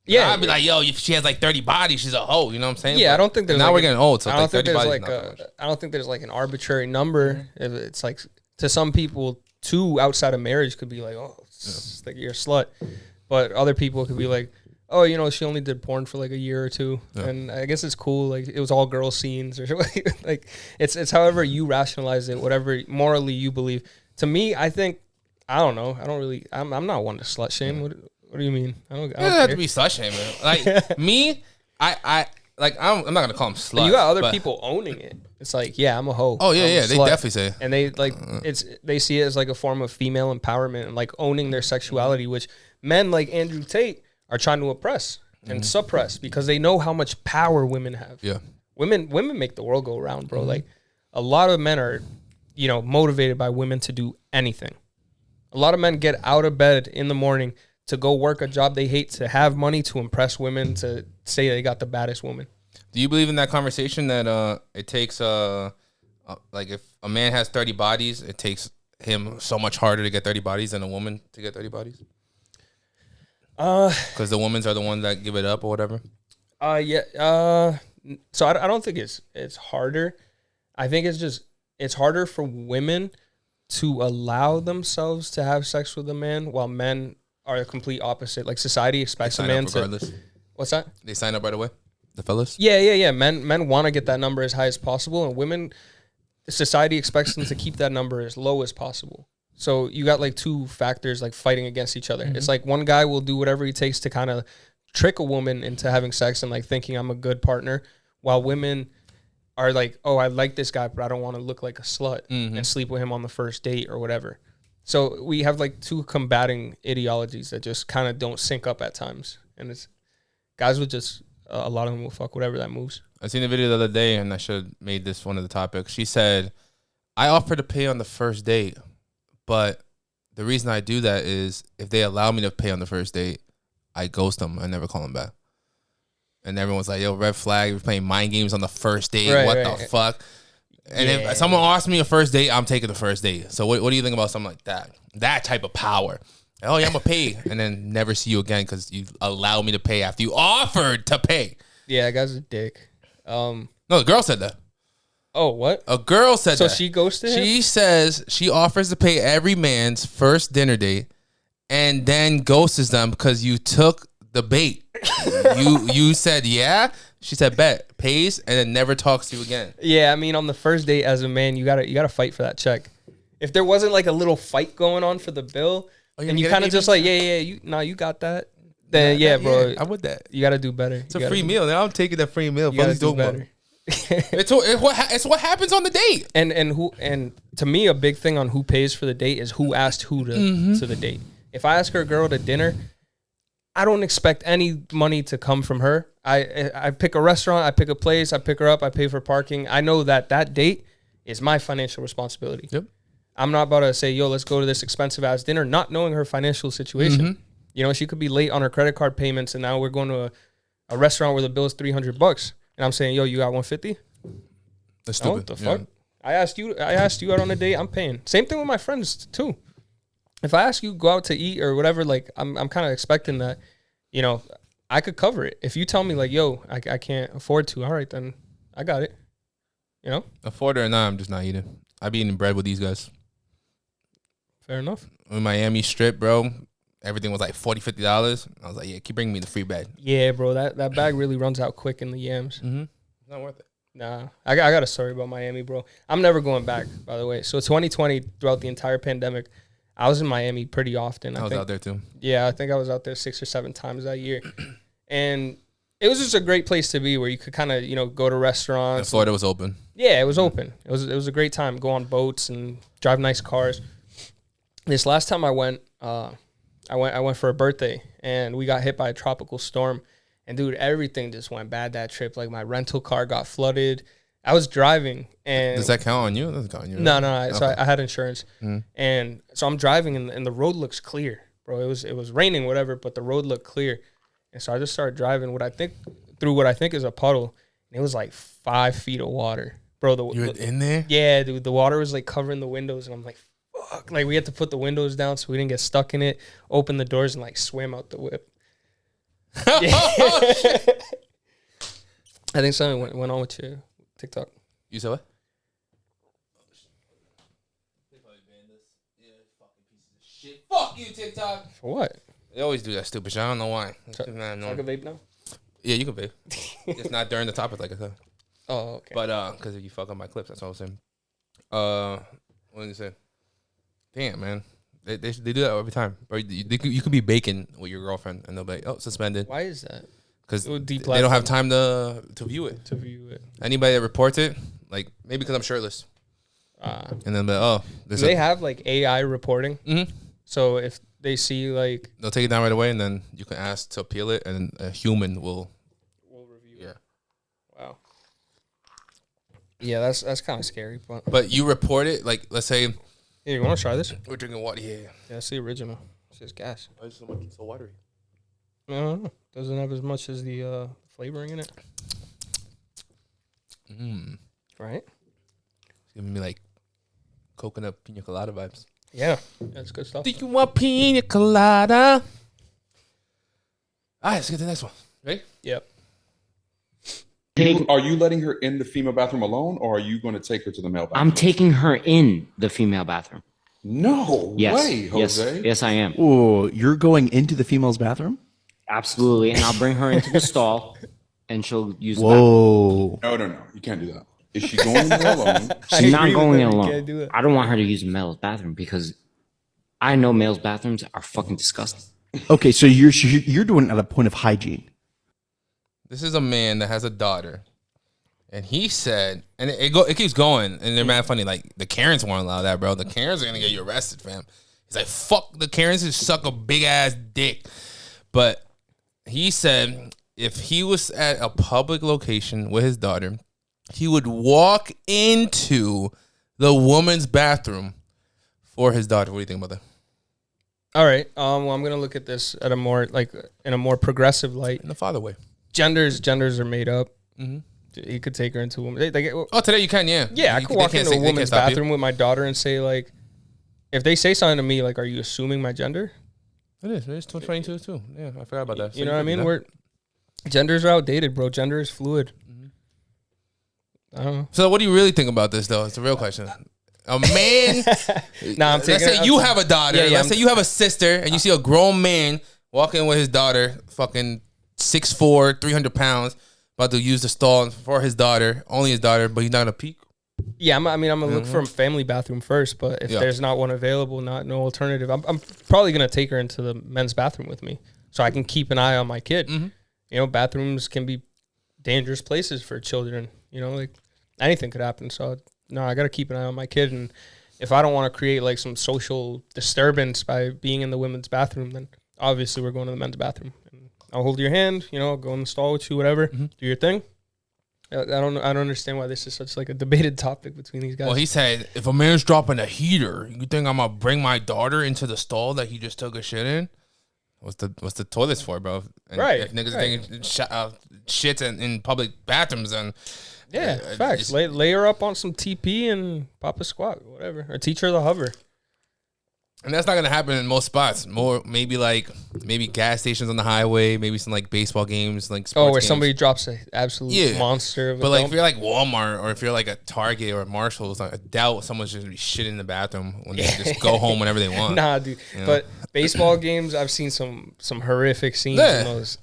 Yeah. I'd be like, yo, if she has like 30 bodies, she's a hoe. You know what I'm saying? Yeah, but I don't think there's now like we're getting old. So I don't think 30 there's bodies I don't think there's like an arbitrary number. If it's like, to some people, 2 outside of marriage could be like, oh, it's like you're a slut. But other people could be like, oh, you know, she only did porn for like a year or 2. Yeah. And I guess it's cool. Like, it was all girl scenes or like, it's however you rationalize it, whatever morally you believe. To me, I think, I don't know. I'm not one to slut shame. What do you mean? I don't have to be slut shaming. Like, me, I'm not going to call them sluts. But you got other people owning it. It's like, yeah, I'm a hoe. Oh, yeah, I'm they definitely say. And they like they see it as like a form of female empowerment and like owning their sexuality, which men like AndrewTate are trying to oppress and suppress because they know how much power women have. Yeah. Women make the world go round, bro. Like, a lot of men are, you know, motivated by women to do anything. A lot of men get out of bed in the morning to go work a job they hate, to have money, to impress women, to say they got the baddest woman. Do you believe in that conversation that it takes like if a man has 30 bodies, it takes him so much harder to get 30 bodies than a woman to get 30 bodies? Because the women's are the ones that give it up or whatever. Yeah. So I don't think it's harder. I think it's harder for women to allow themselves to have sex with a man, while men are the complete opposite. Like, society expects a man to. What's that? They sign up right away. The fellas? Yeah. Men want to get that number as high as possible, and women, society expects them to keep that number as low as possible. So you got like 2 factors like fighting against each other. It's like one guy will do whatever he takes to kind of trick a woman into having sex and like thinking I'm a good partner, while women are like, oh, I like this guy, but I don't want to look like a slut and sleep with him on the first date or whatever. So we have like 2 combating ideologies that just kind of don't sync up at times. And it's guys would just, a lot of them will fuck whatever that moves. I seen a video the other day, and I should have made this one of the topics. She said, I offer to pay on the first date, but the reason I do that is if they allow me to pay on the first date, I ghost them. I never call them back. And everyone's like, yo, red flag, we're playing mind games on the first date. What the fuck? And if someone asks me a first date, I'm taking the first date. So what do you think about something like that? That type of power. Oh, yeah, I'm going to pay. And then never see you again because you allow me to pay after you offered to pay. Yeah, that guy's a dick. No, the girl said that. Oh, what? A girl said so that. So she ghosted him? She says she offers to pay every man's first dinner date and then ghosts them because you took the bait. you said, yeah. She said, bet, pays, and then never talks to you again. Yeah, I mean, on the first date as a man, you gotta fight for that check. If there wasn't like a little fight going on for the bill, and you kind of just like, you got that. Then bro, I would that. You gotta do better. It's a free meal. Now I'm taking that free meal. You gotta do better. It's what happens on the date. And to me, a big thing on who pays for the date is who asked who to the date. If I ask her girl to dinner, I don't expect any money to come from her. I pick a restaurant, I pick a place, I pick her up, I pay for parking. I know that date is my financial responsibility. Yep. I'm not about to say, yo, let's go to this expensive ass dinner, not knowing her financial situation. Mm-hmm. You know, she could be late on her credit card payments, and now we're going to a restaurant where the bill is $300, and I'm saying, yo, you got $150? That's stupid. What the fuck? I asked you out on a date, I'm paying. Same thing with my friends too. If I ask you to go out to eat or whatever, like I'm kind of expecting that, you know, I could cover it. If you tell me like, yo, I can't afford to, all right, then I got it. You know? Afford it or not, I'm just not eating. I be eating bread with these guys. Fair enough. In Miami Strip, bro, everything was like $40, $50. I was like, yeah, keep bringing me the free bag. Yeah, bro, that bag really runs out quick in the yams. Mm-hmm. It's not worth it. Nah, I got a story about Miami, bro. I'm never going back, by the way. So 2020, throughout the entire pandemic, I was in Miami pretty often. I was out there too. Yeah, I think I was out there 6 or 7 times that year. And it was just a great place to be where you could kind of, you know, go to restaurants. And Florida was open. Yeah, it was open. It was a great time. Go on boats and drive nice cars. This last time I went for a birthday, and we got hit by a tropical storm. And dude, everything just went bad that trip. Like my rental car got flooded. I was driving, and does that count on you? It doesn't count on you. No. Okay. So I had insurance, and so I'm driving, and the road looks clear, bro. It was raining, whatever, but the road looked clear, and so I just started driving what I think is a puddle, and it was like 5 feet of water, bro. You're in there? Yeah, dude. The water was like covering the windows, and I'm like, fuck. Like we had to put the windows down so we didn't get stuck in it. Open the doors and like swim out the whip. I think something went on with your TikTok. You said what? Fuck you, TikTok. For what? They always do that stupid shit. I don't know why. So I can vape now? Yeah, you can vape. It's not during the topic, like I said. Oh, okay. But because if you fuck up my clips, that's what I was saying. What did you say? Damn, man. They do that every time. Bro, you could be baking with your girlfriend and they'll be like, oh, suspended. Why is that? Because they don't have time to view it. Anybody that reports it, like maybe because I'm shirtless. And then, do they have like AI reporting? Mm-hmm. So if they see like, they'll take it down right away, and then you can ask to appeal it, and a human will review it. Wow. Yeah, that's kind of scary. But you report it, like let's say. Hey, you want to try this? We're drinking water. Yeah, it's the original. It's just gas. Why is it so watery? I don't know. Doesn't have as much as the flavoring in it. Right? It's giving me like coconut pina colada vibes. Yeah, that's good stuff. Do you want pina colada? All right, let's get to the next one. Ready? Yep. Are you letting her in the female bathroom alone, or are you going to take her to the male bathroom? I'm taking her in the female bathroom. No way, Jose. Yes, I am. Oh, you're going into the female's bathroom? Absolutely, and I'll bring her into the stall, and she'll use the bathroom. No. You can't do that. Is she going in there alone? She's not going in alone. I don't want her to use a male's bathroom because I know male's bathrooms are fucking disgusting. Okay, so you're doing it at a point of hygiene. This is a man that has a daughter, and he said, and it keeps going, and they're mad funny. Like the Karens won't allow that, bro. The Karens are gonna get you arrested, fam. He's like, fuck the Karens, just suck a big ass dick. But he said if he was at a public location with his daughter, he would walk into the woman's bathroom for his daughter. What do you think about that? All right. Well, I'm gonna look at this at a more in a more progressive light. In the father way. Genders are made up. Mm-hmm. He could take her into a woman. Today you can, yeah. Yeah, I could walk into a woman's bathroom with my daughter and say, like, if they say something to me, like, are you assuming my gender? It is. It is 2022 too. Yeah, I forgot about that. You know what I mean? Genders are outdated, bro. Gender is fluid. Mm-hmm. I don't know. So what do you really think about this, though? It's a real question. A man. Nah, I'm taking. Let's say you have a daughter. Yeah, let's say you have a sister, and you see a grown man walking with his daughter, fucking 6'4", 300 pounds, about to use the stall for his daughter, only his daughter, but he's not gonna peek. Yeah, I'm gonna look for a family bathroom first, but if there's not one available, no alternative, I'm probably gonna take her into the men's bathroom with me, so I can keep an eye on my kid. You know, bathrooms can be dangerous places for children. You know, like anything could happen. So no, I gotta keep an eye on my kid, and if I don't want to create like some social disturbance by being in the women's bathroom, then obviously we're going to the men's bathroom. And I'll hold your hand. You know, I'll go in the stall with you, whatever. Do your thing. I don't understand why this is such like a debated topic between these guys. Well, he said, if a man's dropping a heater, you think I'm gonna bring my daughter into the stall that he just took a shit in? What's the toilets for, bro? And right. If niggas taking shits in public bathrooms, and facts. Lay her up on some TP and pop a squat, whatever, or teach her the hover. And that's not gonna happen in most spots. Maybe gas stations on the highway, maybe some like baseball games, like sports where games. somebody drops an absolute monster of a But like dump. if you're like Walmart or if you're like a Target or a Marshalls, I doubt someone's just gonna be shitting in the bathroom when they just go home whenever they want. Nah, dude. You know? But baseball games, I've seen some horrific scenes in those.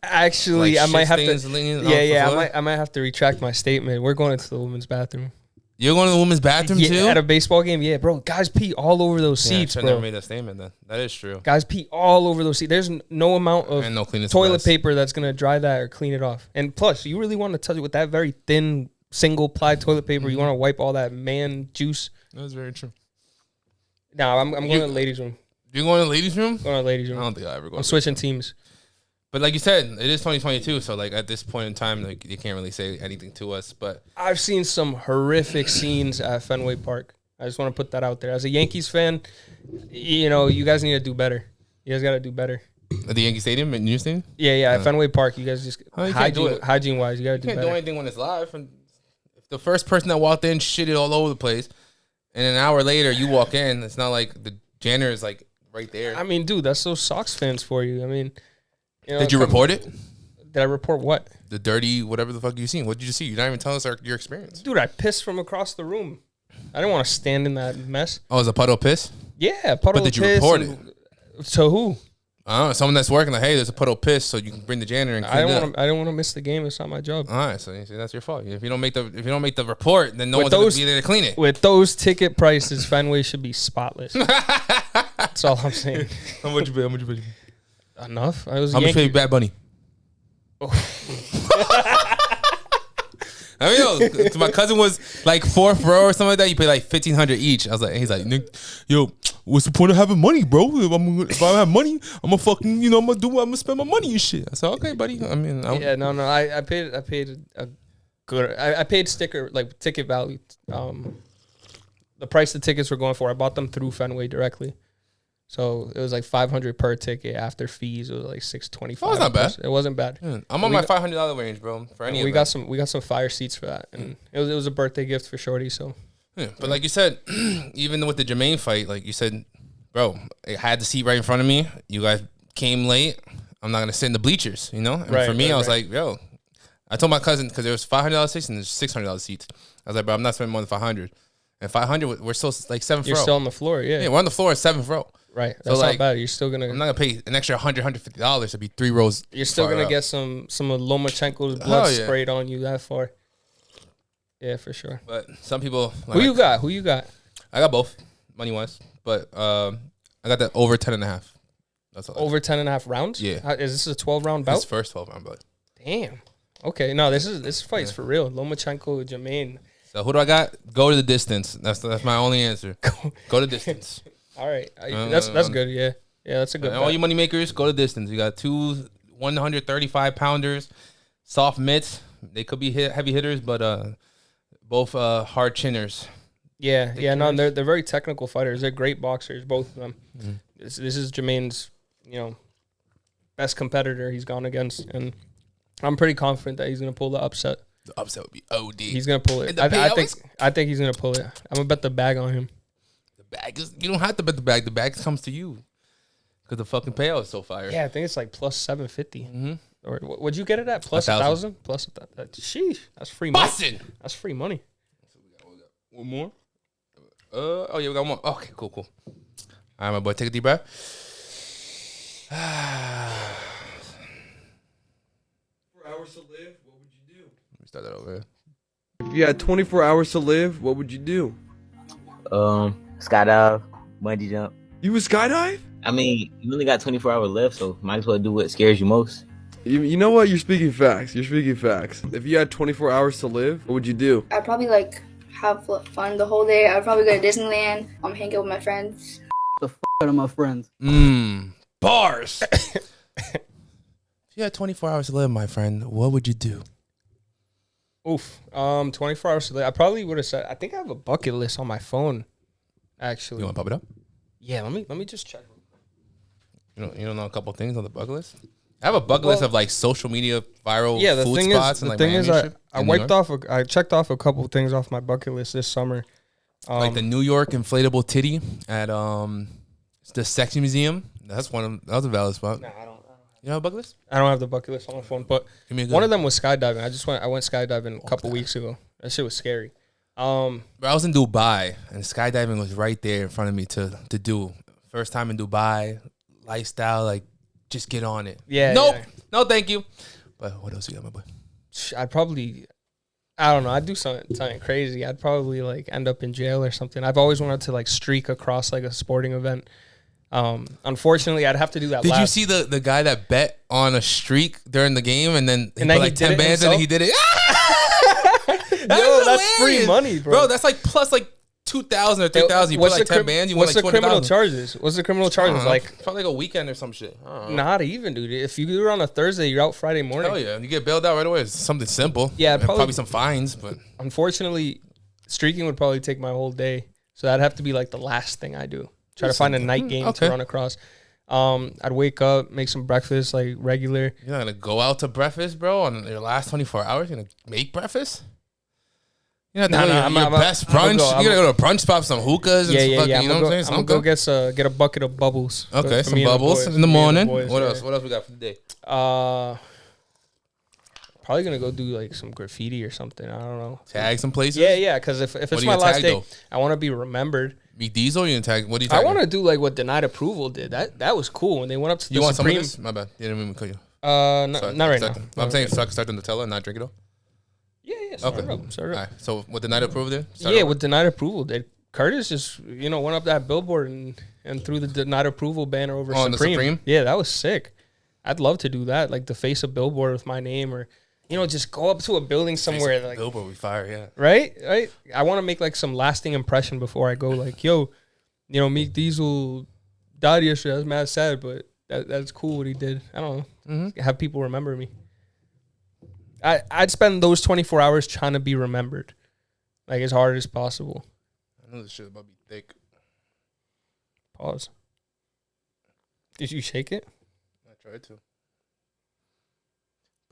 Actually, like I might have to. I might have to retract my statement. We're going into the women's bathroom. You're going to the women's bathroom too? At a baseball game, yeah, bro. Guys pee all over those seats, I bro. never made that statement then. That is true. Guys pee all over those seats. There's no amount of toilet paper that's going to dry that or clean it off. And plus, you really want to touch it with that very thin, single-ply toilet paper. You want to wipe all that man juice. That's very true. No, I'm going to the ladies' room. You're going to the ladies' room? Going to the ladies' room. I don't think I ever go. I'm switching teams. But like you said, it is 2022, so like at this point in time, like you can't really say anything to us. But I've seen some horrific scenes at Fenway Park. I just want to put that out there. As a Yankees fan, you know, you guys need to do better. You guys got to do better. At the Yankee Stadium, at New Stadium? Yeah, at Fenway Park, you guys just hygiene wise, you got to do better. You can't do anything when it's live. And if the first person that walked in shitted all over the place, and an hour later you walk in, it's not like the janitor is like right there. I mean, dude, that's those Sox fans for you. I mean. You know, did you report it? Did I report what? The dirty, whatever the fuck you seen. What did you see? You're not even telling us your experience. Dude, I pissed from across the room. I didn't want to stand in that mess. Oh, it was a puddle of piss? Yeah, puddle of piss. But did you report it? To who? I don't know. Someone that's working like, hey, there's a puddle of piss, so you can bring the janitor and clean it up. I don't want to miss the game. It's not my job. All right, so you see, that's your fault. If you don't make the report, then no one's going to be there to clean it. With those ticket prices, Fenway should be spotless. That's all I'm saying. How much you pay? Enough. How much you pay Bad Bunny? I mean, yo, my cousin was like 4th row or something like that. You pay like $1,500 each. I was like, he's like, yo, what's the point of having money, bro? If I have money, I'm gonna fucking, I'm gonna spend my money and shit. I said, okay, buddy. I mean, I paid a good. I paid ticket value. The price the tickets were going for. I bought them through Fenway directly. So it was like $500 per ticket after fees. It was like $625. Oh, that's not bad. It wasn't bad. I'm on my $500 range, bro. For any, we got some fire seats for that, and it was a birthday gift for Shorty. So, but like you said, even with the Jermaine fight, like you said, bro, I had the seat right in front of me. You guys came late. I'm not gonna sit in the bleachers, And for me, I was like, yo, I told my cousin because there was $500 seats and there's $600 seats. I was like, bro, I'm not spending more than $500. And $500, we're still like 7th row. You're still on the floor, yeah. Yeah, we're on the floor at 7th row. Right, that's so not bad. You're still gonna. I'm not gonna pay an extra $150 to be 3 rows. You're still gonna get some of Lomachenko's blood sprayed on you that far. Yeah, for sure. But some people. Like, Who you got? I got both, money wise, but I got that over 10.5. That's all. Over 10.5 rounds. Yeah. Is this a 12-round bout? This first 12-round bout. Damn. Okay, no, this fight's for real. Lomachenko, Jermaine. So who do I got? Go to the distance. That's my only answer. Go to distance. All right, that's good. Yeah, that's a good. All you money makers, go to distance. You got 2 135-pounders, soft mitts. They could be heavy hitters, but both hard chinners. Yeah, no, they're very technical fighters. They're great boxers, both of them. Mm-hmm. This is Jermaine's, best competitor he's gone against, and I'm pretty confident that he's gonna pull the upset. The upset would be OD. He's gonna pull it. I think he's gonna pull it. I'm gonna bet the bag on him. You don't have to bet the bag. The bag comes to you because the fucking payout is so fire. Yeah, I think it's like plus 750. Mm-hmm. Or would you get it at plus 1,000? Plus that. Sheesh, that's free money. Bussin'. That's free money. One more. Oh yeah, we got one more. Okay, cool. All right, my boy, take a deep breath. 4 hours to live, what would you do? Let me start that over here. If you had 24 hours to live, what would you do? Skydive, bungee jump. You would skydive? I mean, you only got 24 hours left, so might as well do what scares you most. You know what? You're speaking facts. If you had 24 hours to live, what would you do? I'd probably have fun the whole day. I'd probably go to Disneyland, hang out with my friends. The out of my friends. Bars. If you had 24 hours to live, my friend, what would you do? Oof. 24 hours to live. I probably would have said. I think I have a bucket list on my phone. Actually, You want to pop it up? yeah. Let me just check. You don't know a couple things on the bucket list? I have a bucket list of like social media viral The food thing spots is, and the like thing Miami is, and I shit I in New wiped York. off. I checked off a couple things off my bucket list this summer. Like the New York inflatable titty at the Sexy Museum. That was a valid spot. Nah, I don't. You know a bucket list? I don't have the bucket list on my phone, but Give me a good one of them was skydiving. I went skydiving a couple weeks ago. That shit was scary. Bro, I was in Dubai and skydiving was right there in front of me to do. First time in Dubai, lifestyle, like just get on it. Yeah. Nope. yeah. No, thank you. But what else you got, my boy? I'd probably, I don't know. I'd do something crazy. I'd probably end up in jail or something. I've always wanted to streak across a sporting event. Unfortunately, I'd have to do that. Did you see the guy that bet on a streak during the game and then he put 10 bands and he did it? Yo, that's free money, bro. That's plus 2,000 or 3,000. You put 10 bands, you won what's the criminal 200,000. charges? What's the criminal charges? Probably a weekend or some shit. Not even, dude. If you do it on a Thursday, you're out Friday morning. Hell yeah, you get bailed out right away. It's something simple. Yeah, And probably some fines, but unfortunately, streaking would probably take my whole day. So that'd have to be the last thing I do. Try to find a night game to run across. I'd wake up, make some breakfast regular. You're not gonna go out to breakfast, bro, on your last 24 hours. You're gonna make breakfast. You're not your best brunch. You gotta go to a brunch spot, some hookahs and some fucking, you know what I'm saying? I'm gonna go get a bucket of bubbles. Okay, for some me and the bubbles boys. in the morning. Me and the boys, What yeah. else? What else we got for the day? Probably gonna go do some graffiti or something. I don't know. Tag some places. Yeah. Because if it's my last day, though? I want to be remembered. MeekDiesel, you gonna tag? What do you I tag? want to do what Denied Approval did. That was cool when they went up to the You want Supreme. some of this? My bad. Didn't mean to cut you. Not right now. I'm saying start the Nutella and not drink it all. Yeah. Okay. Start it up. All right. So what Denied Approval did? With Denied Approval did. Curtis just went up that billboard and threw the Denied Approval banner over On the Supreme? Yeah, that was sick. I'd love to do that, the face of billboard with my name, or just go up to a building somewhere billboard we fire, yeah. Right. I want to make some lasting impression before I go. MeekDiesel died yesterday. I was mad sad, but that's cool what he did. I don't know. Mm-hmm. Have people remember me. I'd spend those 24 hours trying to be remembered, as hard as possible. I know this shit about to be thick. Pause. Did you shake it? I tried to.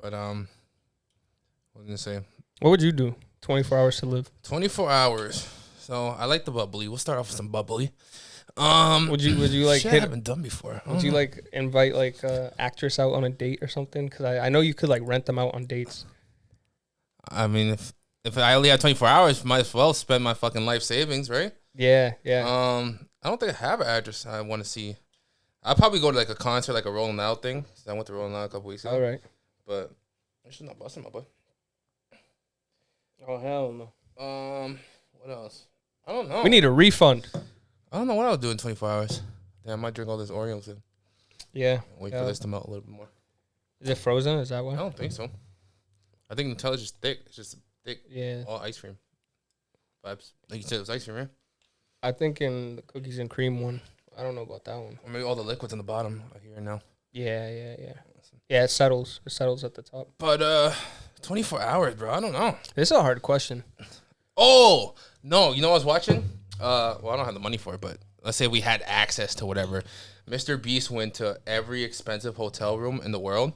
But what was I gonna say? What would you do? 24 hours to live. 24 hours. So I like the bubbly. We'll start off with some bubbly. Would you shit I haven't done before. Would you invite actress out on a date or something? Because I know you could rent them out on dates. I mean, if I only have 24 hours, might as well spend my fucking life savings, right? Yeah. I don't think I have an actress I want to see. I'll probably go to a concert, a Rolling Loud thing. I went to Rolling Loud a couple weeks ago. All right. But I should not busting my boy. Oh hell no. What else? I don't know. We need a refund. I don't know what I'll do in 24 hours. Damn, I might drink all this Oreos and wait for this to melt a little bit more. Is it frozen? Is that why? I don't think so. I think Nutella's just thick. It's just thick. Yeah. All ice cream vibes. Like you said, it was ice cream, right? I think in the cookies and cream one. I don't know about that one. Or maybe all the liquids in the bottom. I hear now. Yeah. Yeah, it settles. It settles at the top. But 24 hours, bro. I don't know. This is a hard question. Oh no! You know what I was watching? Well, I don't have the money for it, but let's say we had access to whatever. Mr. Beast went to every expensive hotel room in the world,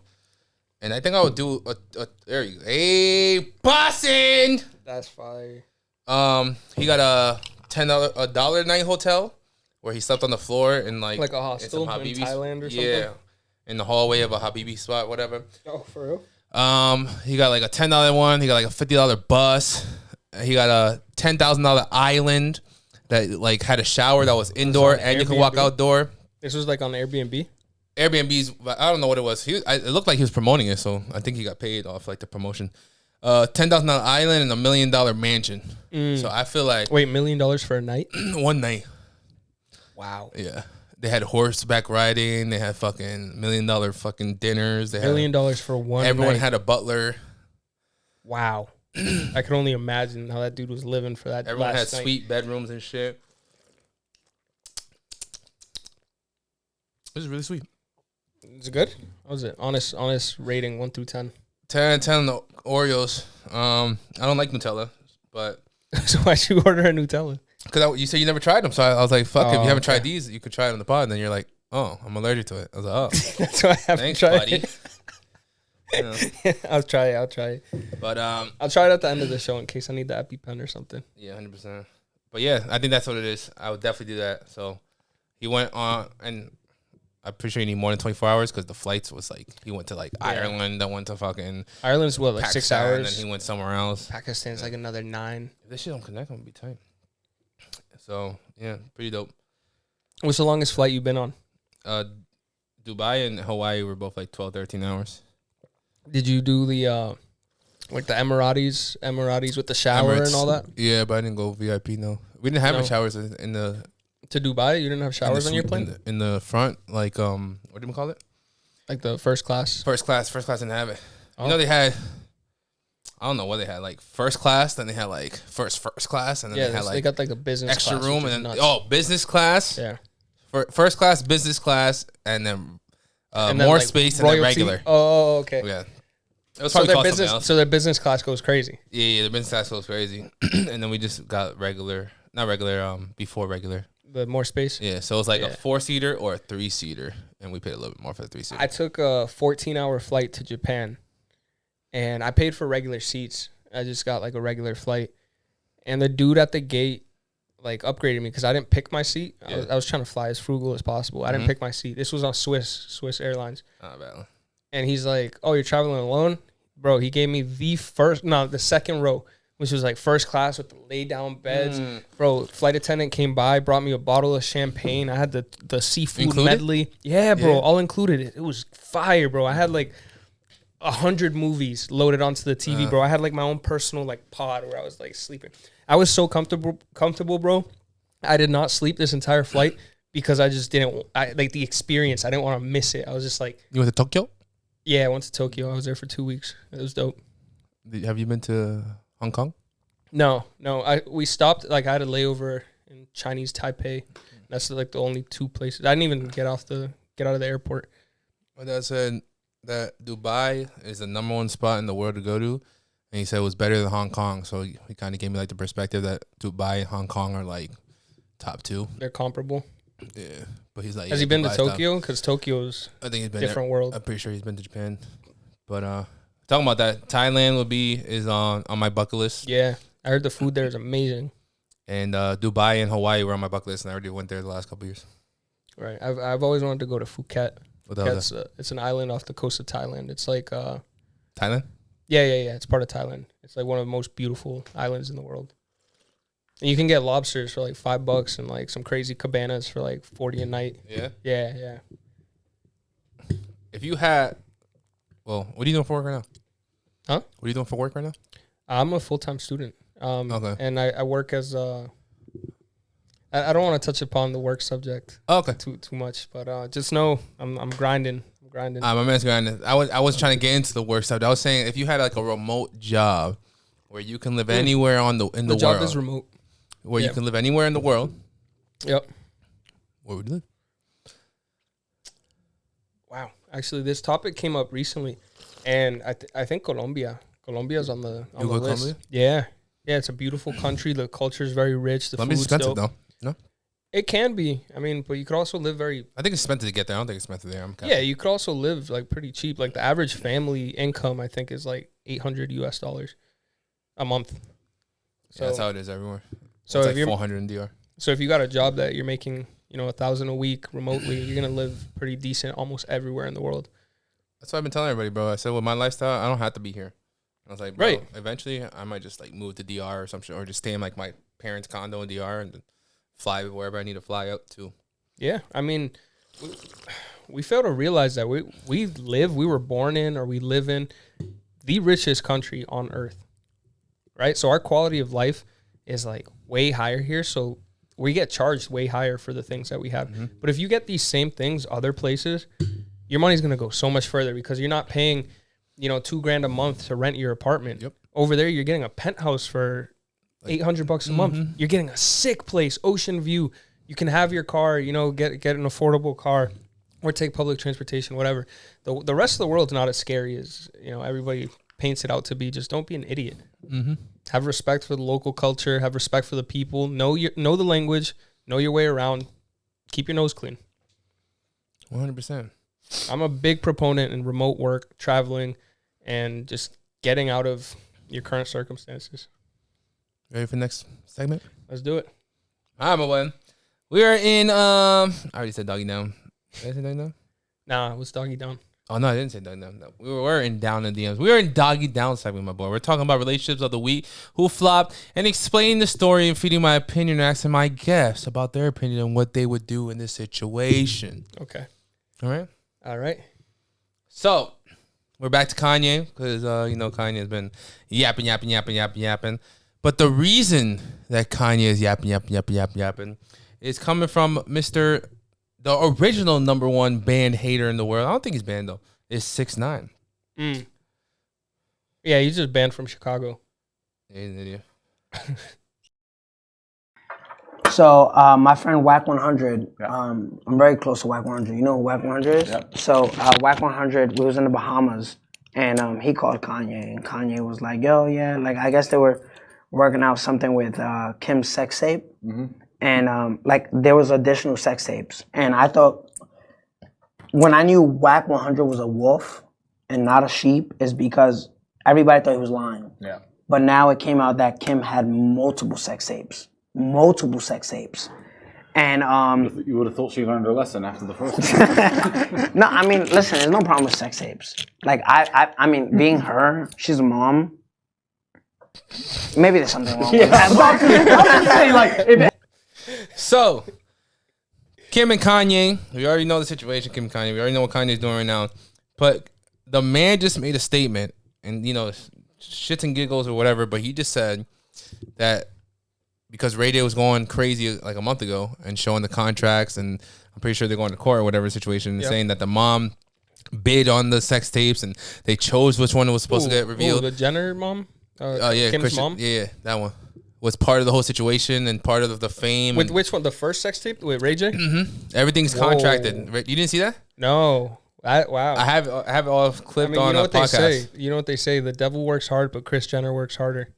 and I think I would do a there you go. Hey, Boston. That's fire. He got a $10 a night hotel where he slept on the floor in like a hostel in Thailand or something. Yeah, in the hallway of a Habibi spot, whatever. Oh, for real? He got like a $10 one. He got like a $50 bus. He got a $10,000 island that like had a shower that was indoor and you could walk outdoor. This was like on Airbnb? Airbnb's, I don't know what it was. It looked like he was promoting it, so I think he got paid off like the promotion. $10,000 island and $1 million mansion. So I feel like wait, $1 million for a night? One night. Wow. Yeah. They had horseback riding. They had fucking $1 million fucking dinners. They $1 million for one Everyone night. had a butler. Wow. I can only imagine how that dude was living for that. Everyone had last night. suite bedrooms and shit. This is really sweet. Is it good? What was it? Honest rating 1 through 10. 10 on the Oreos. I don't like Nutella, but so why'd you order a Nutella? Because you said you never tried them, so I was like, "Fuck! If you haven't okay. tried these, you could try it on the pod." And then you're like, "Oh, I'm allergic to it." I was like, "Oh, that's why I haven't thanks, tried buddy." I'll try it. But I'll try it at the end of the show in case I need the EpiPen or something. Yeah, 100%. But yeah, I think that's what it is. I would definitely do that. So he went on, and I'm pretty sure you need more than 24 hours because the flights was like he went to like Ireland, I went to fucking Ireland's what, like Pakistan, 6 hours, and then he went somewhere else. Pakistan's like another 9. If this shit don't connect, I'm gonna be tight. So yeah, pretty dope. What's the longest flight you've been on? Dubai and Hawaii were both like 12, 13 hours. Did you do the like the Emiratis with the shower Emirates, and all that? Yeah, but I didn't go VIP. No, we didn't have any showers in the. To Dubai, you didn't have showers on your plane? In the front, like what do you call it? Like the first class. First class didn't have it. Oh. You know they had. I don't know what they had, like first class, then they had like first class, and then they had like they got like a business extra class, room, and then business class. Yeah. First class, business class, and then more like space royalty? and then regular. Oh, okay. Yeah. It was So probably their cost something else. their business class goes crazy. Yeah, the business class goes crazy, and then we just got not regular, before regular. The more space. Yeah, so it was like a 4-seater or a 3-seater, and we paid a little bit more for the 3-seater. I took a 14-hour flight to Japan, and I paid for regular seats. I just got like a regular flight, and the dude at the gate like upgraded me because I didn't pick my seat. Yeah. I was trying to fly as frugal as possible. I didn't pick my seat. This was on Swiss Airlines. Oh, bad. And he's like, "Oh, you're traveling alone, bro?" He gave me the second row, which was like first class with the lay down beds. Bro, flight attendant came by, brought me a bottle of champagne. I had the seafood Included? medley. Yeah, bro, all included. It was fire, bro. I had like 100 movies loaded onto the TV, bro. I had like my own personal like pod where I was like sleeping. I was so comfortable, bro. I did not sleep this entire flight because I just didn't like the experience. I didn't want to miss it. I was just like, You went to Tokyo? yeah, I went to Tokyo. I was there for 2 weeks. It was dope. Have you been to Hong Kong? No. We stopped. Like I had a layover in Chinese Taipei. That's like the only 2 places. I didn't even get out of the airport. My dad said that Dubai is the #1 spot in the world to go to, and he said it was better than Hong Kong. So he kind of gave me like the perspective that Dubai and Hong Kong are like top 2. They're comparable. Yeah, but he's like, Has he been to Tokyo? Because Tokyo's I think he's been different world. I'm pretty sure he's been to Japan. But talking about that, Thailand is on my bucket list. Yeah, I heard the food there is amazing. And Dubai and Hawaii were on my bucket list, and I already went there the last couple years. Right. I've always wanted to go to Phuket. What the hell is It's an island off the coast of Thailand. It's like Thailand? Yeah. It's part of Thailand. It's like one of the most beautiful islands in the world. And you can get lobsters for like $5 and like some crazy cabanas for like $40 a night. Yeah? Yeah. If you had, well, what are you doing for work right now? Huh? What are you doing for work right now? I'm a full-time student. Okay. And I work as I don't want to touch upon the work subject too much, but just know I'm grinding. My man's grinding. I was trying to get into the work stuff. I was saying if you had like a remote job where you can live anywhere in the world. The job is remote. Where you can live anywhere in the world. Yep. Where would you live? Wow. Actually, this topic came up recently, and I think Colombia. Colombia's on the list. Colombia? Yeah. Yeah, it's a beautiful country. The culture is very rich. The Colombia's food's expensive dope. though. No? It can be. I mean, but you could also live very... I think it's expensive to get there. I don't think it's expensive there. Yeah, you could also live like pretty cheap. Like the average family income, I think, is like $800 US a month. So yeah, that's how it is everywhere. So it's if like you're 400 in DR. So if you got a job that you're making, $1,000 a week remotely, you're gonna live pretty decent almost everywhere in the world. That's what I've been telling everybody, bro. I said with my lifestyle, I don't have to be here. I was like, bro, Right. eventually I might just like move to DR or some shit, or just stay in like my parents' condo in DR and then fly wherever I need to fly out to. Yeah, I mean, we fail to realize that we were born in, or we live in the richest country on earth, right? So our quality of life is like way higher here. So we get charged way higher for the things that we have. Mm-hmm. But if you get these same things other places, your money's going to go so much further because you're not paying, $2,000 a month to rent your apartment. Yep. Over there, you're getting a penthouse for $800 a month. You're getting a sick place, ocean view. You can have your car, get an affordable car, or take public transportation, whatever. The rest of the world's not as scary as everybody paints it out to be. Just don't be an idiot. Mm-hmm. Have respect for the local culture. Have respect for the people. Know the language. Know your way around. Keep your nose clean. 100%. I'm a big proponent in remote work, traveling, and just getting out of your current circumstances. Ready for the next segment? Let's do it. All right, my boy. We are in, I already said Doggy Down. Did I say Doggy Down? Nah, it was Doggy Down. Oh, no, I didn't say Doggy Down. No. We were in Down in DMs. We were in Doggy Down segment, my boy. We're talking about relationships of the week, who flopped, and explaining the story and feeding my opinion and asking my guests about their opinion on what they would do in this situation. Okay. All right. So, we're back to Kanye because, Kanye has been yapping. But the reason that Kanye is yapping is coming from the original number one banned hater in the world. I don't think he's banned, though. Is 6ix9ine. Yeah, he's just banned from Chicago. Yeah, he's an idiot. So, my friend Wack 100, I'm very close to Wack 100. You know who Wack 100 is? Yep. So, Wack 100, we was in the Bahamas, and he called Kanye, and Kanye was like, yo, yeah, like, I guess they were working out something with Kim's sex tape, and, there was additional sex tapes, and I thought, when I knew Wack 100 was a wolf and not a sheep, is because everybody thought he was lying. Yeah. But now it came out that Kim had multiple sex tapes. And You would have thought she learned her lesson after the first one. no, I mean, listen, there's no problem with sex tapes. Like I mean, being her, she's a mom. Maybe there's something wrong with that. So, Kim and Kanye, we already know the situation, Kim and Kanye. We already know what Kanye's doing right now. But the man just made a statement, and, shits and giggles or whatever, but he just said that because Ray J was going crazy like a month ago and showing the contracts, and I'm pretty sure they're going to court or whatever situation, and saying that the mom bid on the sex tapes and they chose which one was supposed to get revealed. The Jenner mom? Yeah, Kim's mom? Yeah, that one was part of the whole situation and part of the fame. With which one? The first sex tape with Ray J? Mm-hmm. Everything's contracted. You didn't see that? No. Wow. I have it all clipped on a podcast. They say? You know what they say? The devil works hard, but Kris Jenner works harder.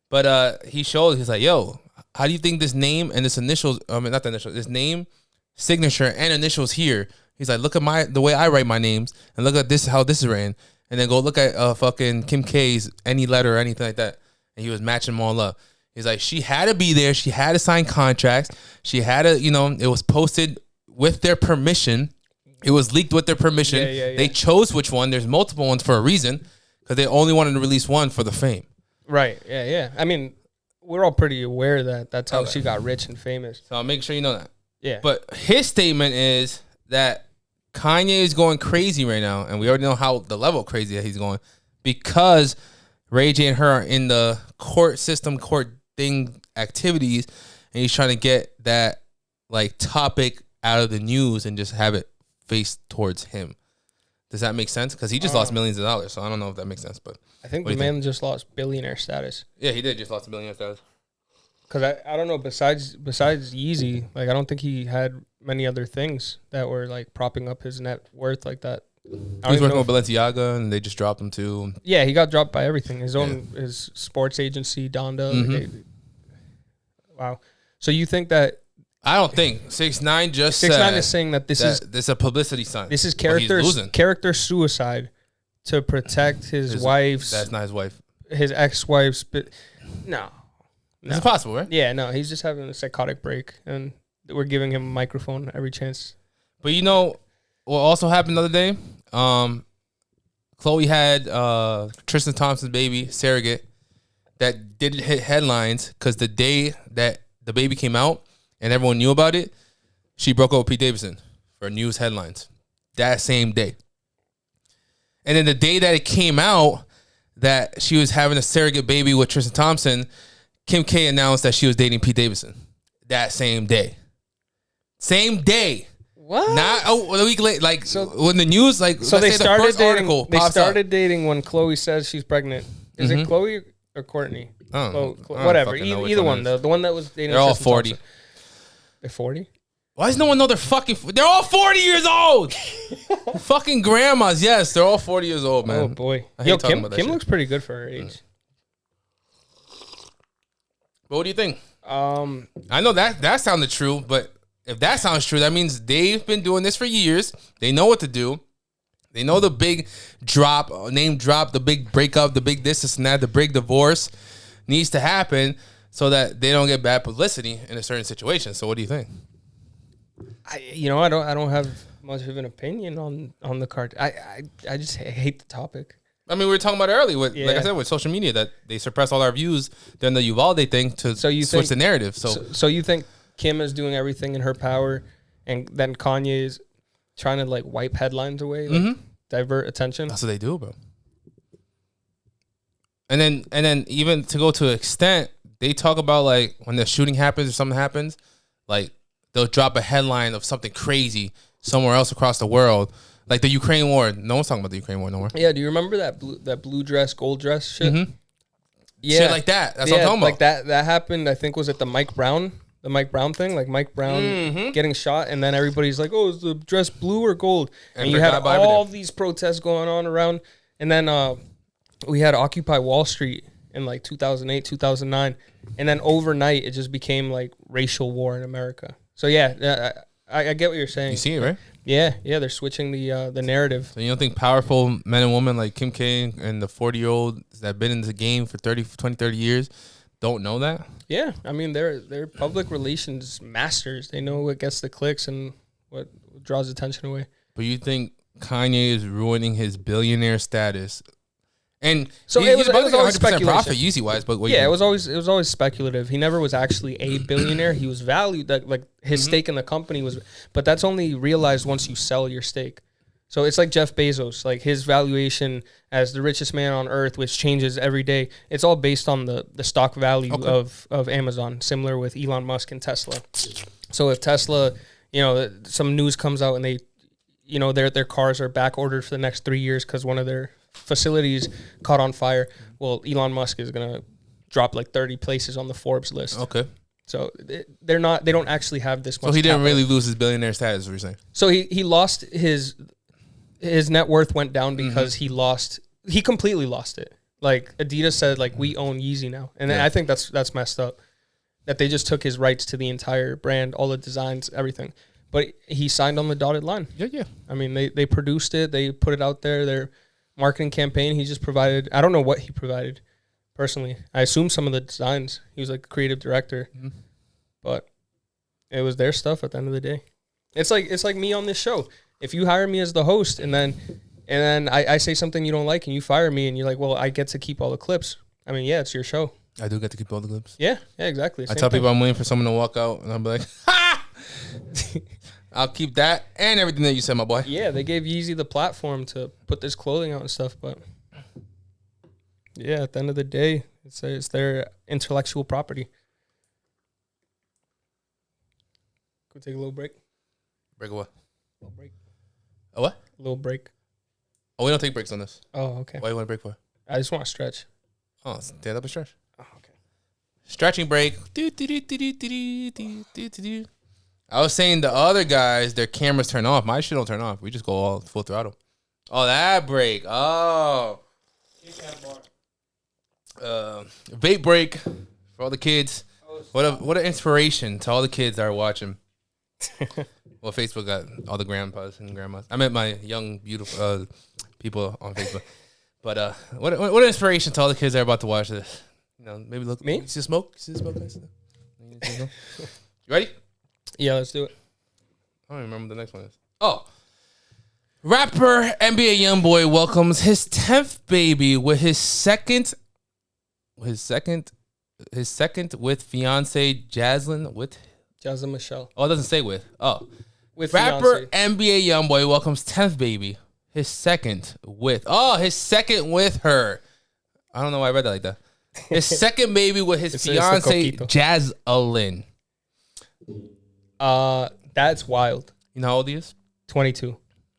But he showed, he's like, yo, how do you think this name and this initials, not the initials, this name, signature, and initials here? He's like, look at the way I write my names, and look at this, how this is written, and then go look at fucking Kim K's, any letter or anything like that. And he was matching them all up. He's like, she had to be there. She had to sign contracts. She had to, it was posted with their permission. It was leaked with their permission. Yeah. They chose which one. There's multiple ones for a reason, because they only wanted to release one for the fame. Right. Yeah. I mean, we're all pretty aware that that's how she got rich and famous. So I'll make sure you know that. Yeah. But his statement is that Kanye is going crazy right now, and we already know how the level of crazy that he's going, because Ray J and her are in the court system, court thing activities, and he's trying to get that topic out of the news and just have it face towards him. Does that make sense? Because he just lost millions of dollars, so I don't know if that makes sense. But I think the man just lost billionaire status. Yeah, he did just lost billionaire status. Because I don't know, besides Yeezy, I don't think he had many other things that were propping up his net worth like that. He was working with Balenciaga, and they just dropped him too. Yeah, he got dropped by everything. His sports agency, Donda. Mm-hmm. Wow. So you think that? I don't think 6ix9ine just 6ix9ine is saying that this is a publicity stunt. This is character suicide to protect his wife's. That's not his wife. His ex-wife's. No. It's impossible, right? Yeah, no. He's just having a psychotic break, and we're giving him a microphone every chance. But you know what also happened the other day? Chloe had Tristan Thompson's baby, surrogate, that didn't hit headlines because the day that the baby came out and everyone knew about it, she broke up with Pete Davidson for news headlines that same day. And then the day that it came out that she was having a surrogate baby with Tristan Thompson, Kim K announced that she was dating Pete Davidson that same day. Same day. What? Not a week late. Like, so when the news, like, so they started dating. They started up. dating when Chloe says she's pregnant. Is it Chloe or Courtney? I don't know. Whatever. Either one. The one that was dating. They're all 40. Thompson. They're 40. Why does no one know they're all 40 years old? Fucking grandmas. Yes, they're all 40 years old, man. Oh boy. I hate Yo, talking about that Kim shit. looks pretty good for her age. But what do you think? I know that sounded true, but if that sounds true, that means they've been doing this for years. They know what to do. They know the big name drop, the big breakup, the big this and that, the big divorce needs to happen so that they don't get bad publicity in a certain situation. So what do you think? I don't have much of an opinion on the card. I just hate the topic. I mean, we were talking about it earlier with, like I said, with social media that they suppress all our views during the Uvalde thing to switch the narrative. So you think Kim is doing everything in her power, and then Kanye is trying to like wipe headlines away, like, divert attention? That's what they do, bro. And then even to go to an extent, they talk about like when the shooting happens or something happens, like they'll drop a headline of something crazy somewhere else across the world. Like the Ukraine war. No one's talking about the Ukraine war no more. Yeah, do you remember that blue dress, gold dress shit? Mm-hmm. Yeah. Shit like that. That's what I'm talking about. Like that happened, I think, was it the Mike Brown thing? Like Mike Brown getting shot, and then everybody's like, oh, is the dress blue or gold? And you had all these protests going on around. And then we had Occupy Wall Street in like 2008, 2009. And then overnight, it just became like racial war in America. So yeah, I get what you're saying. You see it, right? Yeah, they're switching the narrative. So you don't think powerful men and women like Kim K and the 40-year-olds that have been in the game for 20, 30 years don't know that? Yeah, I mean, they're public relations masters. They know what gets the clicks and what draws attention away. But you think Kanye is ruining his billionaire status? And so it was always 100% speculation. profit, Yeezy wise, but it was always speculative. He never was actually a billionaire. He was valued that like his stake in the company was, but that's only realized once you sell your stake. So it's like Jeff Bezos, like his valuation as the richest man on earth, which changes every day. It's all based on the stock value of Amazon, similar with Elon Musk and Tesla. So if Tesla, some news comes out and they, their cars are back ordered for the next 3 years because one of their facilities caught on fire, well, Elon Musk is gonna drop like 30 places on the Forbes list. Okay. So they don't actually have this much. So he didn't capital. really lose his billionaire status, is what you're saying? So he lost his net worth went down because he completely lost it. Like Adidas said, like we own Yeezy now, and I think that's messed up. That they just took his rights to the entire brand, all the designs, everything. But he signed on the dotted line. Yeah. I mean, they produced it, they put it out there. Their marketing campaign, he just provided. I don't know what he provided personally. I assume some of the designs. He was like the creative director, but it was their stuff at the end of the day. It's like me on this show. If you hire me as the host and then I say something you don't like and you fire me and you're like, well, I get to keep all the clips. I mean, yeah, it's your show. I do get to keep all the clips. Yeah, exactly. I tell people I'm waiting for someone to walk out and I'm like, ha! I'll keep that and everything that you said, my boy. Yeah, they gave Yeezy the platform to put this clothing out and stuff, but yeah, at the end of the day, it's their intellectual property. Could we take a little break? Break a what? A little break. A what? A little break. Oh, we don't take breaks on this. Oh, okay. Why do you want to break for? I just want to stretch. Oh, stand up and stretch. Oh, okay. Stretching break. I was saying the other guys, their cameras turn off. My shit don't turn off. We just go all full throttle. Oh, that break. Oh. Vape break for all the kids. What an inspiration to all the kids that are watching. Well, Facebook got all the grandpas and grandmas. I meant my young, beautiful people on Facebook. But what an inspiration to all the kids that are about to watch this. Maybe look. Me? See the smoke? See the smoke, guys? You ready? Yeah, let's do it. I don't remember what the next one is. Oh. Rapper NBA YoungBoy welcomes his 10th baby with his second with fiance JazlynMychelle. Oh, it doesn't say with. Oh. With Rapper fiance. NBA YoungBoy welcomes 10th baby. His second with her. I don't know why I read that like that. His second baby with his fiance Jaslyn. That's wild. You know how old he is? 22.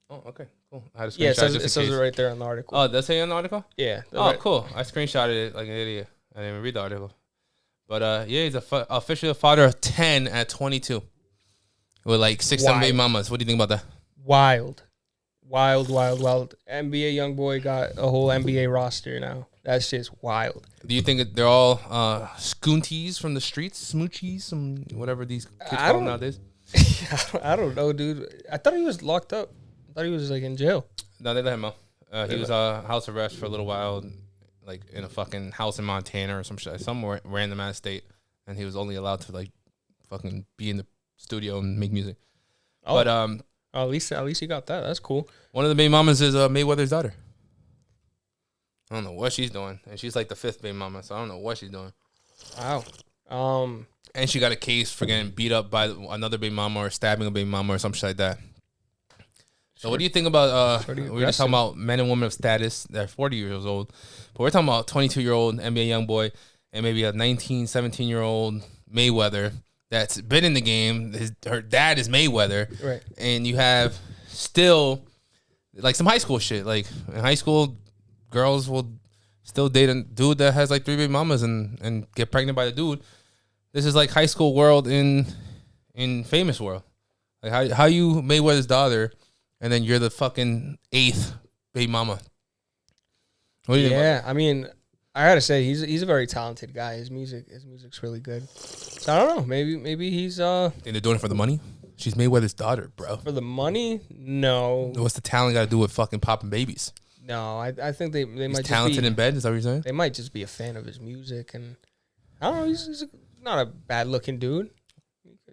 Oh, okay, cool. I had a screenshot. Yeah, it says it right there on the article. Oh, does it say on the article? Yeah. Oh, right. cool. I screenshotted it like an idiot. I didn't even read the article. But yeah, he's officially a father of 10 at 22. With like 6-7 baby mamas. What do you think about that? Wild. NBA YoungBoy got a whole NBA roster now. That shit's wild. Do you think that they're all scoonties from the streets? Smoochies? Whatever these kids call them nowadays? I don't know, dude. I thought he was locked up. I thought he was like in jail. No, they let him out. He was house arrest for a little while, like in a fucking house in Montana or some shit, somewhere random ass state, and he was only allowed to like fucking be in the studio and make music. Oh. But at least he got that. That's cool. One of the baby mamas is Mayweather's daughter. I don't know what she's doing, and she's like the 5th baby mama, so I don't know what she's doing. Wow. And she got a case for getting beat up by another baby mama or stabbing a baby mama or some shit like that. So what do you think about, we were just talking about men and women of status that are 40 years old, but we're talking about 22-year-old NBA YoungBoy and maybe a 19, 17-year-old Mayweather that's been in the game. Her dad is Mayweather. Right. And you have still like some high school shit. Like in high school, girls will still date a dude that has like 3 baby mamas and get pregnant by the dude. This is like high school world in famous world. Like how you Mayweather's daughter, and then you're the fucking 8th baby mama. What do you think? I mean, I gotta say he's a very talented guy. His music's really good. So I don't know. Maybe he's Think they're doing it for the money? She's Mayweather's daughter, bro. For the money? No. What's the talent got to do with fucking popping babies? No, I think they might He's just talented be, in bed. Is that what you're saying? They might just be a fan of his music, and I don't know. He's not a bad looking dude.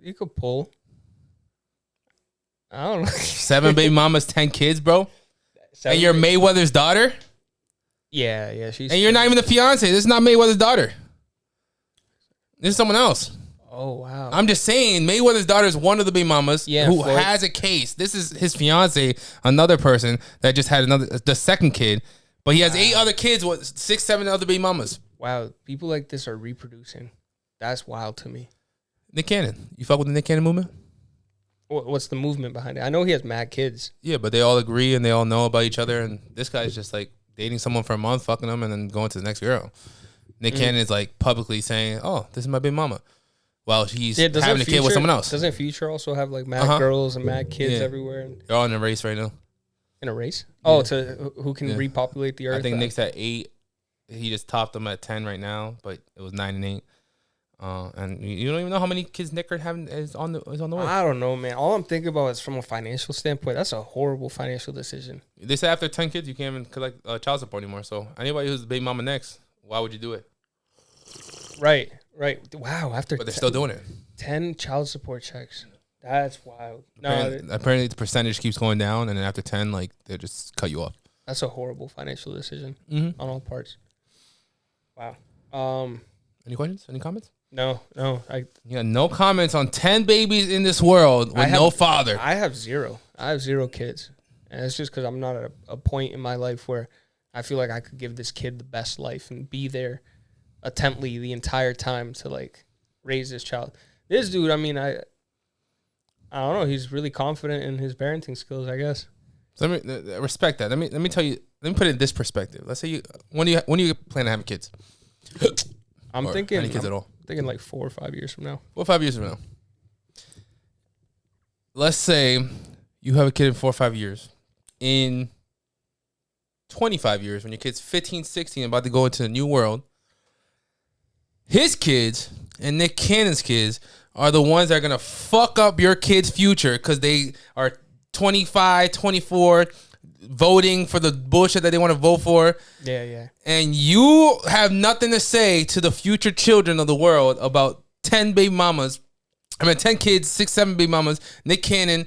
He could pull. I don't know. 7 baby mamas, 10 kids, bro. And you're Mayweather's daughter? Yeah, she's. And you're not even the fiance. This is not Mayweather's daughter. This is someone else. Oh, wow. I'm just saying, Mayweather's daughter is one of the baby mamas who Floyd has a case. This is his fiance, another person that just had the second kid. But he has 8 other kids with 6, 7 other baby mamas. Wow, people like this are reproducing. That's wild to me. Nick Cannon. You fuck with the Nick Cannon movement? What's the movement behind it? I know he has mad kids. Yeah, but they all agree and they all know about each other. And this guy's just like dating someone for a month, fucking them, and then going to the next girl. Nick Cannon is like publicly saying, "Oh, this is my baby mama," while he's having a kid with someone else. Doesn't Future also have like mad girls and mad kids everywhere? They're all in a race right now. In a race? Oh, to who can repopulate the earth? I think Nick's at 8. He just topped them at 10 right now, but it was 9 and 8. And you don't even know how many kids Nick is on the way. I don't know, man. All I'm thinking about is from a financial standpoint. That's a horrible financial decision. They say after 10 kids, you can't even collect child support anymore. So anybody who's the baby mama next, why would you do it? Right. Wow. But they're still doing it. 10 child support checks. That's wild. Apparently the percentage keeps going down, and then after 10, like they just cut you off. That's a horrible financial decision on all parts. Wow. Any questions? Any comments? No. You got no comments on 10 babies in this world with no father. I have 0. I have 0 kids. And it's just because I'm not at a point in my life where I feel like I could give this kid the best life and be there attently the entire time to like raise this child. This dude, I mean, I don't know. He's really confident in his parenting skills, I guess. So let me respect that. Let me tell you. Let me put it in this perspective. Let's say when do you plan on having kids? I'm thinking any kids at all. Thinking like 4 or 5 years from now. 4 or 5 years from now. Let's say you have a kid in 4 or 5 years. In 25 years, when your kid's 15, 16, about to go into a new world, his kids and Nick Cannon's kids are the ones that are going to fuck up your kid's future because they are 25, 24, voting for the bullshit that they want to vote for. Yeah. And you have nothing to say to the future children of the world about 10 baby mamas 10 kids, 6, 7 baby mamas, Nick Cannon,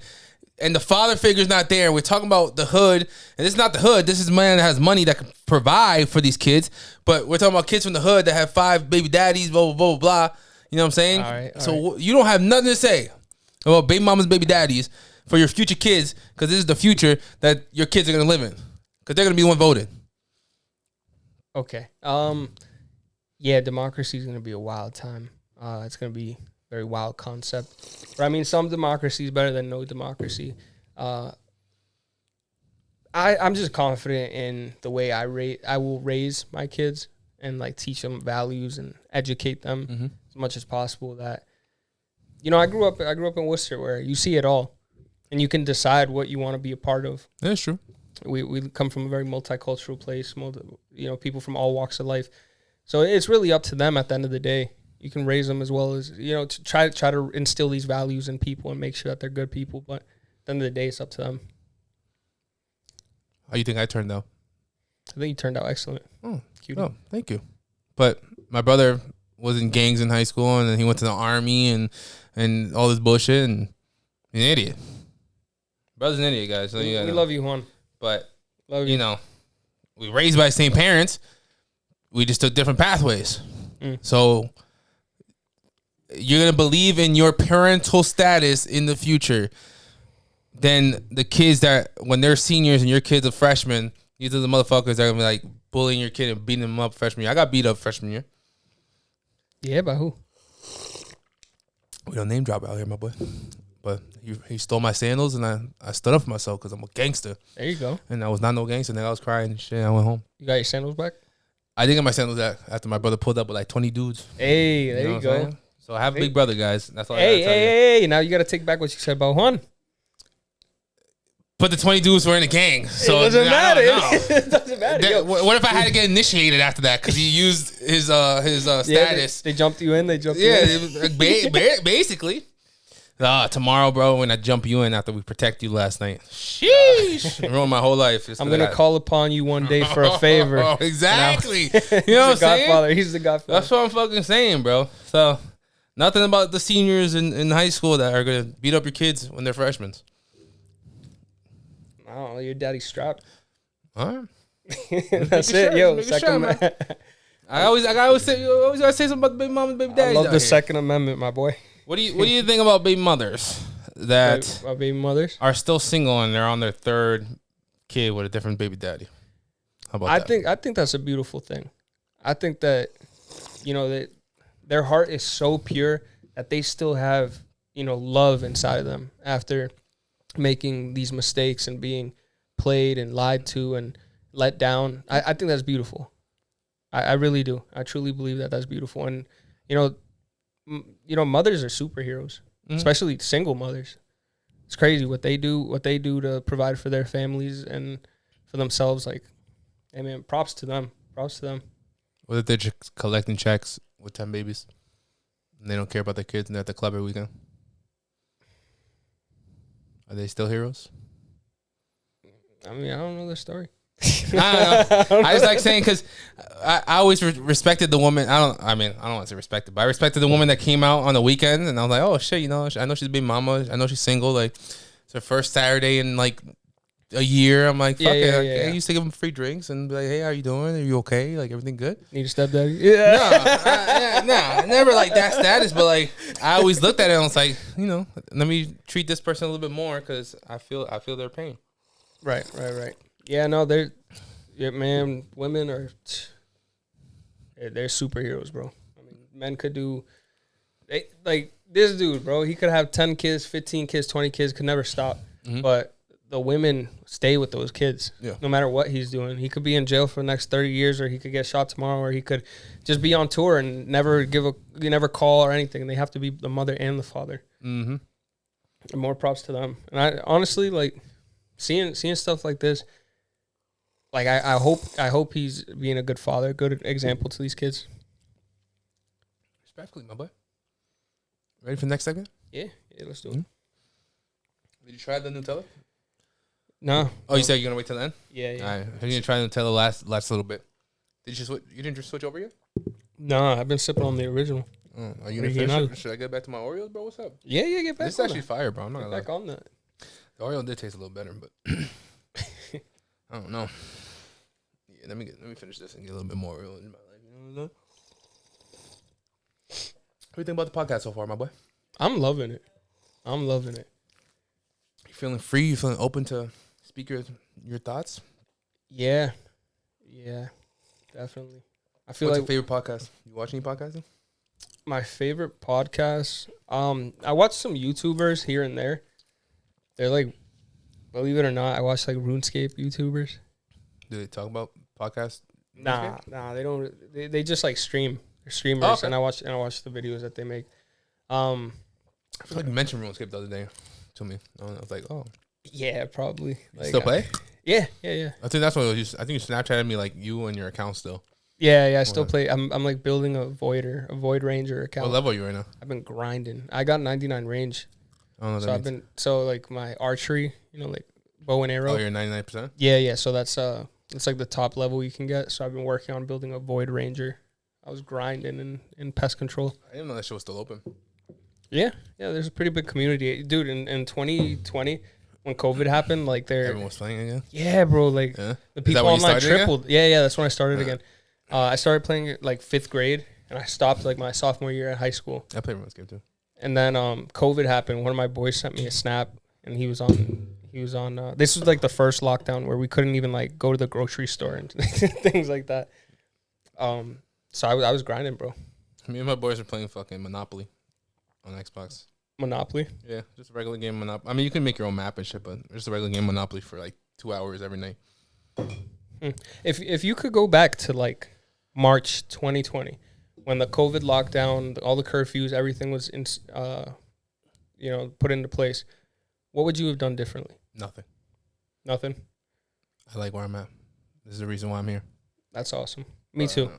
and the father figure's not there. We're talking about the hood, and this is not the hood. This is a man that has money that can provide for these kids. But we're talking about kids from the hood that have 5 baby daddies, blah, blah, blah, blah. You know what I'm saying? All right. So you don't have nothing to say about baby mamas, baby daddies for your future kids, because this is the future that your kids are going to live in, because they're going to be the one voted. Okay. Yeah, democracy is going to be a wild time. It's going to be a very wild concept. But I mean, some democracy is better than no democracy. I'm just confident in the way I will raise my kids and like teach them values and educate them as much as possible. That, you know, I grew up in Worcester, where you see it all, and you can decide what you want to be a part of. That's true. We come from a very multicultural place, you know, people from all walks of life. So it's really up to them at the end of the day. You can raise them as well as, you know, to try to instill these values in people and make sure that they're good people. But at the end of the day, it's up to them. How do you think I turned out? I think you turned out excellent. Oh, thank you. But my brother was in gangs in high school, and then he went to the army and all this bullshit, and he's an idiot. Brother's an idiot, guys. So we love you, Juan. But, you know, we raised by the same parents. We just took different pathways. So you're going to believe in your parental status in the future. Then the kids that, when they're seniors and your kids are freshmen, these are the motherfuckers that are going to be like bullying your kid and beating them up freshman year. I got beat up freshman year. Yeah, by who? We don't name drop out here, my boy. But he stole my sandals, and I stood up for myself because I'm a gangster. There you go. And I was not no gangster. Nigga, I was crying and shit. I went home. You got your sandals back? I didn't get my sandals back after my brother pulled up with like 20 dudes. Hey, there you go. So I have a big brother, guys. That's all I Hey, gotta tell you. hey, now you got to take back what you said about Juan. But the 20 dudes were in a gang, so it doesn't matter. It doesn't matter. What if I had to get initiated after that because he used his status? They jumped you in. They jumped you in. Basically. Tomorrow, bro, when I jump you in after we protect you last night. Sheesh. Ruined my whole life. I'm going to call upon you one day for a favor. Exactly. You know what I'm saying? Godfather. He's the godfather. That's what I'm fucking saying, bro. So, nothing about the seniors in high school that are going to beat up your kids when they're freshmen. I don't know. Your daddy's strapped. All right. That's it. Yo, second I always gotta say something about the baby mama and baby daddy. I love the Second Amendment, my boy. What do you think about baby mothers that baby mothers are still single and they're on their third kid with a different baby daddy? How about that? I think that's a beautiful thing. I think that, you know, that their heart is so pure that they still have, you know, love inside of them after making these mistakes and being played and lied to and let down. I think that's beautiful. I really do. I truly believe that that's beautiful. And, you know, mothers are superheroes, especially single mothers. It's crazy what they do to provide for their families and for themselves. Like, hey man, props to them. Props to them. What if they're just collecting checks with 10 babies and they don't care about their kids and they're at the club every weekend? Are they still heroes? I mean, I don't know their story. I don't know. I just like saying because I always respected the woman. I don't want to say respected, but I respected the woman that came out on the weekend, and I was like, oh shit, you know, I know she's a big mama. I know she's single. Like, it's her first Saturday in like a year. I'm like, fuck it. I used to give them free drinks and be like, hey, how you doing? Are you okay? Like, everything good? Need a stepdaddy? Yeah. No, never like that status. But like, I always looked at it and I was like, you know, let me treat this person a little bit more because I feel their pain. Right. Yeah, no, women are, they're superheroes, bro. I mean, men could do, like this dude, bro, he could have 10 kids, 15 kids, 20 kids, could never stop. But the women stay with those kids, no matter what he's doing. He could be in jail for the next 30 years, or he could get shot tomorrow, or he could just be on tour and never never call or anything. They have to be the mother and the father. And more props to them. And I honestly, like, seeing stuff like this, like I hope he's being a good father, good example to these kids. Respectfully, my boy. Ready for the next segment? Yeah, let's do it. Did you try the Nutella? No. Oh, you said you're gonna wait till the end? Yeah. All right, I'm gonna try the Nutella last little bit. Did you switch? You didn't just switch over yet? No, I've been sipping on the original. Are you gonna finish it? Should I get back to my Oreos, bro? What's up? Yeah, get back. This is actually fire, bro. I'm not gonna back on that. The Oreo did taste a little better, but I don't know. Yeah, let me finish this and get a little bit more Oreo in my life. You know what do you think about the podcast so far, my boy? I'm loving it. You feeling free? You feeling open to speak your thoughts? Yeah, definitely. I feel What's like your favorite podcast? You watch any podcasting? my favorite podcast. I watch some YouTubers here and there. They're like, believe it or not, I watch like RuneScape YouTubers. Do they talk about podcasts? Nah, they don't. They just like stream. They're streamers, okay. and I watch the videos that they make. I feel like you mentioned RuneScape the other day to me. I was like, oh, yeah, probably. Like, still play? Yeah. I think that's what it was. I think you Snapchatted me like you and your account still. Yeah, I still play. I'm like building a Void Ranger account. What level are you right now? I've been grinding. I got 99 range. So I've been like my archery, like bow and arrow. Oh, you're 99%? Yeah. So that's it's like the top level you can get. So I've been working on building a Void Ranger. I was grinding in pest control. I didn't know that shit was still open. Yeah. There's a pretty big community, dude. In 2020, when COVID happened, like everyone was playing again. Yeah, bro. Like the people online tripled. Again? Yeah. That's when I started again. I started playing like 5th grade, and I stopped like my sophomore year at high school. I played RuneScape too. And then COVID happened. One of my boys sent me a snap, and he was on. This was like the first lockdown where we couldn't even like go to the grocery store and things like that. So I was grinding, bro. Me and my boys are playing fucking Monopoly on Xbox. Monopoly? Yeah, just a regular game Monopoly. I mean, you can make your own map and shit, but just a regular game Monopoly for like 2 hours every night. If you could go back to like March 2020, when the COVID lockdown, all the curfews, everything was put into place, what would you have done differently? Nothing. I like where I'm at. This is the reason why I'm here. That's awesome. Me too.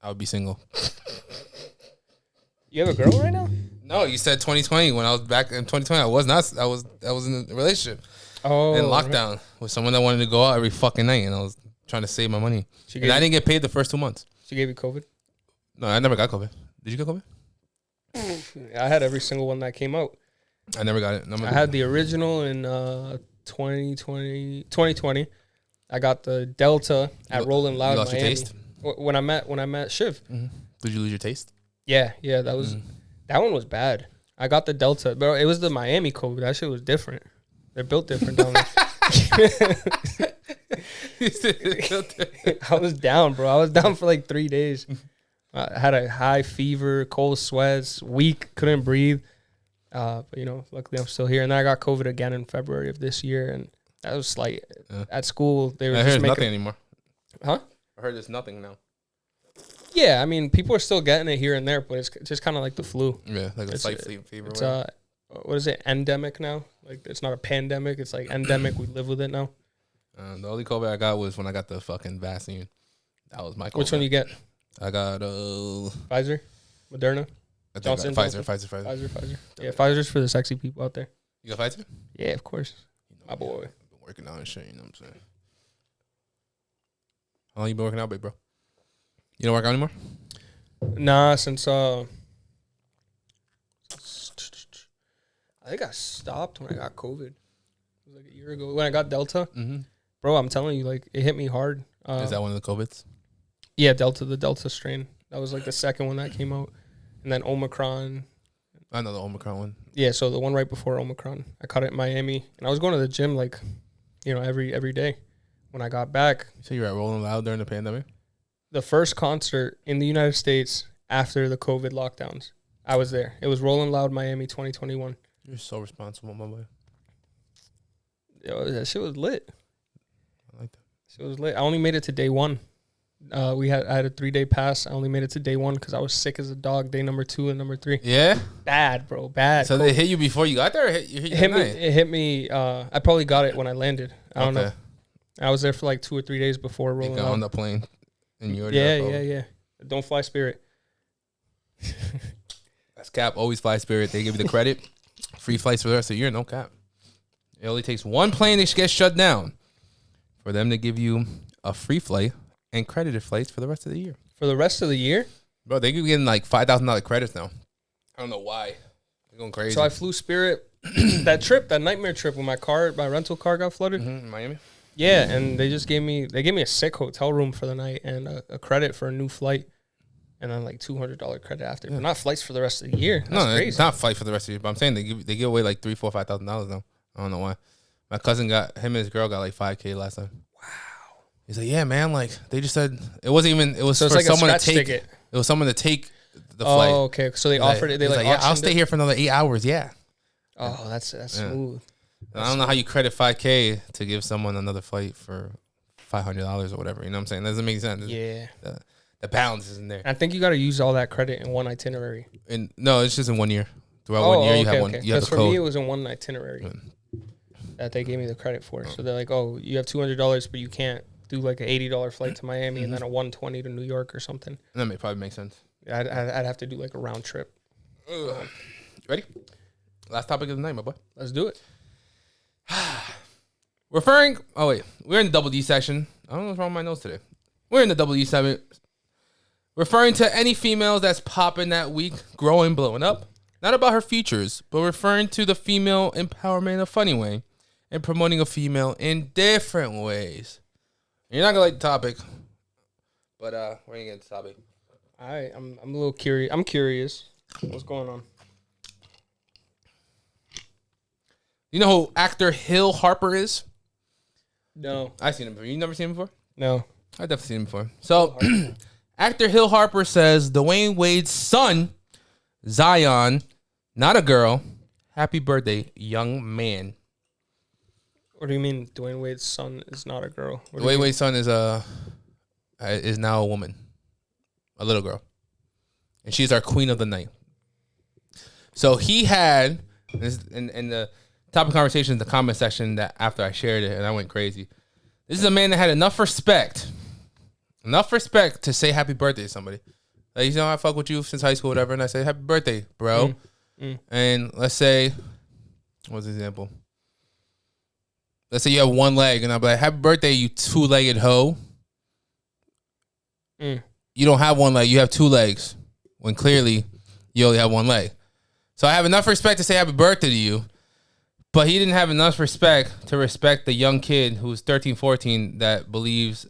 I would be single. You have a girl right now? No, you said 2020. When I was back in 2020, I was not. I was in a relationship. Oh, in lockdown with someone that wanted to go out every fucking night, and I was trying to save my money. And I didn't get paid the first 2 months. She gave you COVID? No, I never got COVID. Did you get COVID? I had every single one that came out. I never got it. I had the original in 2020. I got the Delta at Rolling Loud. You lost Miami. your taste? When I met Shiv. Mm-hmm. Did you lose your taste? Yeah, that was that one was bad. I got the Delta, but it was the Miami COVID. That shit was different. They're built different down there. I was down, bro. I was down for like 3 days. I had a high fever, cold sweats, weak, couldn't breathe. But luckily I'm still here. And then I got COVID again in February of this year, and that was like at school they were. I heard nothing anymore. Huh? I heard there's nothing now. Yeah, I mean people are still getting it here and there, but it's just kind of like the flu. Yeah, like a slight fever. It's what is it? Endemic now? Like it's not a pandemic. It's like endemic. We live with it now. The only COVID I got was when I got the fucking vaccine. That was my COVID. Which one you get? I got Pfizer, Moderna, Johnson, Pfizer. Yeah, Pfizer's for the sexy people out there. You got Pfizer? Yeah, of course. My boy. Been working out and shit. You know what I'm saying? How long you been working out, big bro? You don't work out anymore? Nah, since I think I stopped when I got COVID. It was like a year ago when I got Delta. Mm-hmm. Bro, I'm telling you, like it hit me hard. Is that one of the COVIDs? Yeah, the Delta strain. That was like the second one that came out, and then Omicron. I know the Omicron one. Yeah, so the one right before Omicron, I caught it in Miami, and I was going to the gym like, every day. When I got back, So you were at Rolling Loud during the pandemic? The first concert in the United States after the COVID lockdowns, I was there. It was Rolling Loud Miami 2021. You're so responsible, my boy. Yo, that shit was lit. I like that. Shit was lit. I only made it to day one. I had a 3-day pass. I only made it to day one because I was sick as a dog. Day number 2 and number 3. Yeah, bad, bro, bad. So they hit you before you got there. Or it hit me. It hit me. I probably got it when I landed. I don't know. I was there for like 2 or 3 days before Rolling Loud. Loud. On the plane, and you were yeah. Don't fly Spirit. That's cap. Always fly Spirit. They give you the credit. Free flights for the rest of the year. No cap. It only takes one plane that gets shut down for them to give you a free flight and credited flights for the rest of the year. For the rest of the year? Bro, they keep getting like $5,000 credits now. I don't know why. They're going crazy. So I flew Spirit that nightmare trip when my rental car got flooded. In Miami? Yeah, and they gave me a sick hotel room for the night and a credit for a new flight. And then like $200 credit after. But not flights for the rest of the year. That's crazy. It's not flight for the rest of the year. But I'm saying they give away like $3,000, $4,000, $5,000 now. I don't know why. My cousin him and his girl got like $5,000 last time. Wow. He's like, yeah, man. Like they just said it wasn't even. It was so for like someone to take ticket. It was someone to take the flight. Oh, okay. So they offered it. They like yeah, I'll stay here for another 8 hours. Yeah. Oh, that's smooth. I don't know how you credit $5,000 to give someone another flight for $500 or whatever. You know what I'm saying? That doesn't make sense. Yeah. The balance isn't there. I think you got to use all that credit in one itinerary. No, it's just in 1 year. Throughout 1 year, you have one. You have the for code. me, it was in one itinerary that they gave me the credit for. So they're like, oh, you have $200, but you can't do like an $80 flight to Miami and then a $120 to New York or something. That may probably make sense. I'd have to do like a round trip. Ready? Last topic of the night, my boy. Let's do it. We're in the double D section. I don't know what's wrong with my nose today. We're in the double D section. Referring to any females that's popping that week, growing, blowing up. Not about her features, but referring to the female empowerment in a funny way and promoting a female in different ways. You're not going to like the topic, but we're going to get into the topic. All right, I'm a little curious. I'm curious. What's going on? You know who actor HillHarper is? No. I've seen him before. You never seen him before? No. I've definitely seen him before. So, actor HillHarper says DwayneWade's son, Zion, not a girl, happy birthday, young man. What do you mean DwayneWade's son is not a girl? DwayneWade's son is now a woman, a little girl. And she's our queen of the night. So he had, in the topic conversation in the comment section that after I shared it and I went crazy. This is a man that had enough respect to say happy birthday to somebody. Like, you know, I fuck with you since high school, whatever, and I say happy birthday, bro. And let's say, what's the example? Let's say you have one leg, and I'll be like, happy birthday, you two-legged hoe. You don't have one leg, you have two legs, when clearly you only have one leg. So I have enough respect to say happy birthday to you, but he didn't have enough respect to respect the young kid who's 13, 14 that believes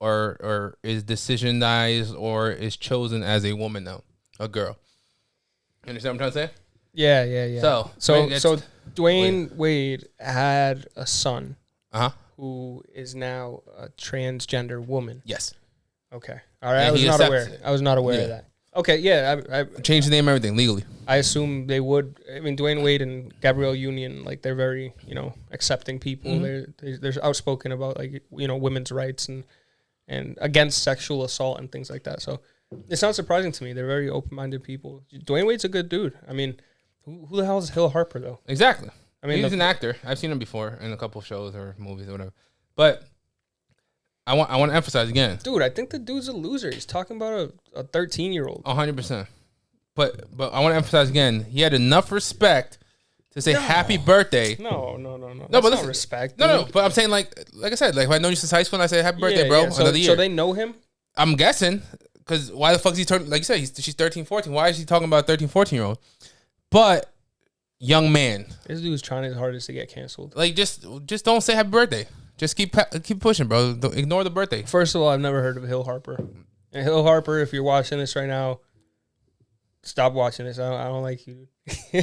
or is decisionized or is chosen as a woman now, a girl. You understand what I'm trying to say? Yeah. So DwayneWade had a son who is now a transgender woman. Yes. Okay. All right. I was not aware of that. Okay, yeah. I changed the name and everything legally. I assume they would. I mean, DwayneWade and Gabrielle Union, like, they're very, accepting people. They're outspoken about, like, women's rights and against sexual assault and things like that. So it's not surprising to me. They're very open-minded people. DwayneWade's a good dude. I mean, who the hell is HillHarper, though? Exactly. I mean, he's an actor. I've seen him before in a couple of shows or movies or whatever. But I want to emphasize again. Dude, I think the dude's a loser. He's talking about a 13-year-old. 100%. But I want to emphasize again, he had enough respect to say happy birthday. No. That's not respect. No, but I'm saying, like I said, like, if I know you since high school and I say happy birthday, bro, another year. So they know him? I'm guessing, because why the fuck is he turning, like you said, she's 13, 14. Why is he talking about a 13, 14-year-old? But, young man. This dude's trying his hardest to get canceled. Like, just don't say happy birthday. Just keep pushing, bro. Don't ignore the birthday. First of all, I've never heard of HillHarper. And HillHarper, if you're watching this right now, stop watching this. I don't like you.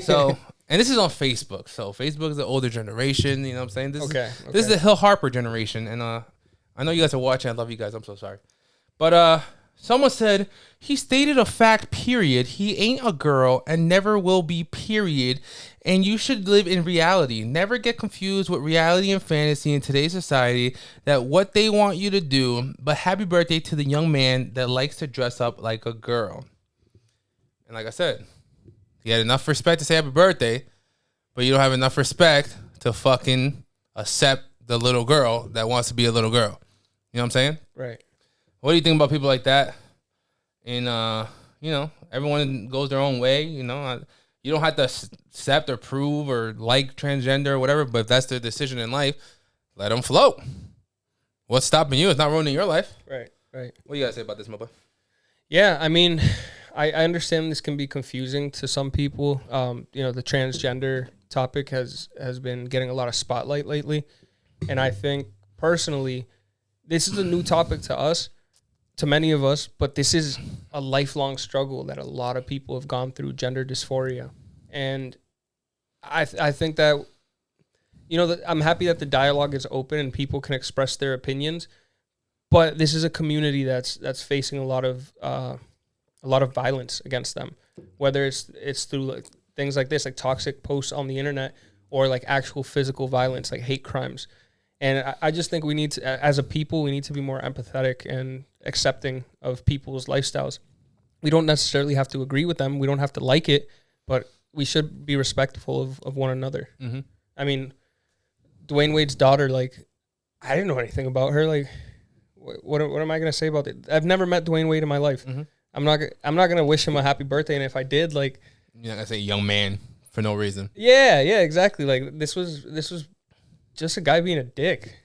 So, and this is on Facebook. So Facebook is the older generation. You know what I'm saying? This is the HillHarper generation. And I know you guys are watching. I love you guys. I'm so sorry. But someone said, he stated a fact, period. He ain't a girl and never will be, period. And you should live in reality. Never get confused with reality and fantasy in today's society, that what they want you to do. But happy birthday to the young man that likes to dress up like a girl. And like I said, he had enough respect to say happy birthday, but you don't have enough respect to fucking accept the little girl that wants to be a little girl. You know what I'm saying? Right. What do you think about people like that? And, everyone goes their own way. You don't have to accept or prove or like transgender or whatever, but if that's their decision in life, let them float. What's stopping you? It's not ruining your life. Right. What do you got to say about this, my boy? Yeah, I mean, I understand this can be confusing to some people. The transgender topic has been getting a lot of spotlight lately. And I think, personally, this is a new topic to us, to many of us, but this is a lifelong struggle that a lot of people have gone through, gender dysphoria. And I think that, I'm happy that the dialogue is open and people can express their opinions. But this is a community that's facing a lot of violence against them, whether it's through like things like this, like toxic posts on the internet, or like actual physical violence, like hate crimes. And I just think we need to, as a people, we need to be more empathetic and accepting of people's lifestyles. We don't necessarily have to agree with them. We don't have to like it, but we should be respectful of one another. Mm-hmm. I mean, DwayneWade's daughter, like, I didn't know anything about her. Like, what am I gonna say about it? I've never met DwayneWade in my life. Mm-hmm. I'm not gonna wish him a happy birthday, and if I did, like, you're not gonna say young man for no reason. Yeah, exactly. Like, this was just a guy being a dick.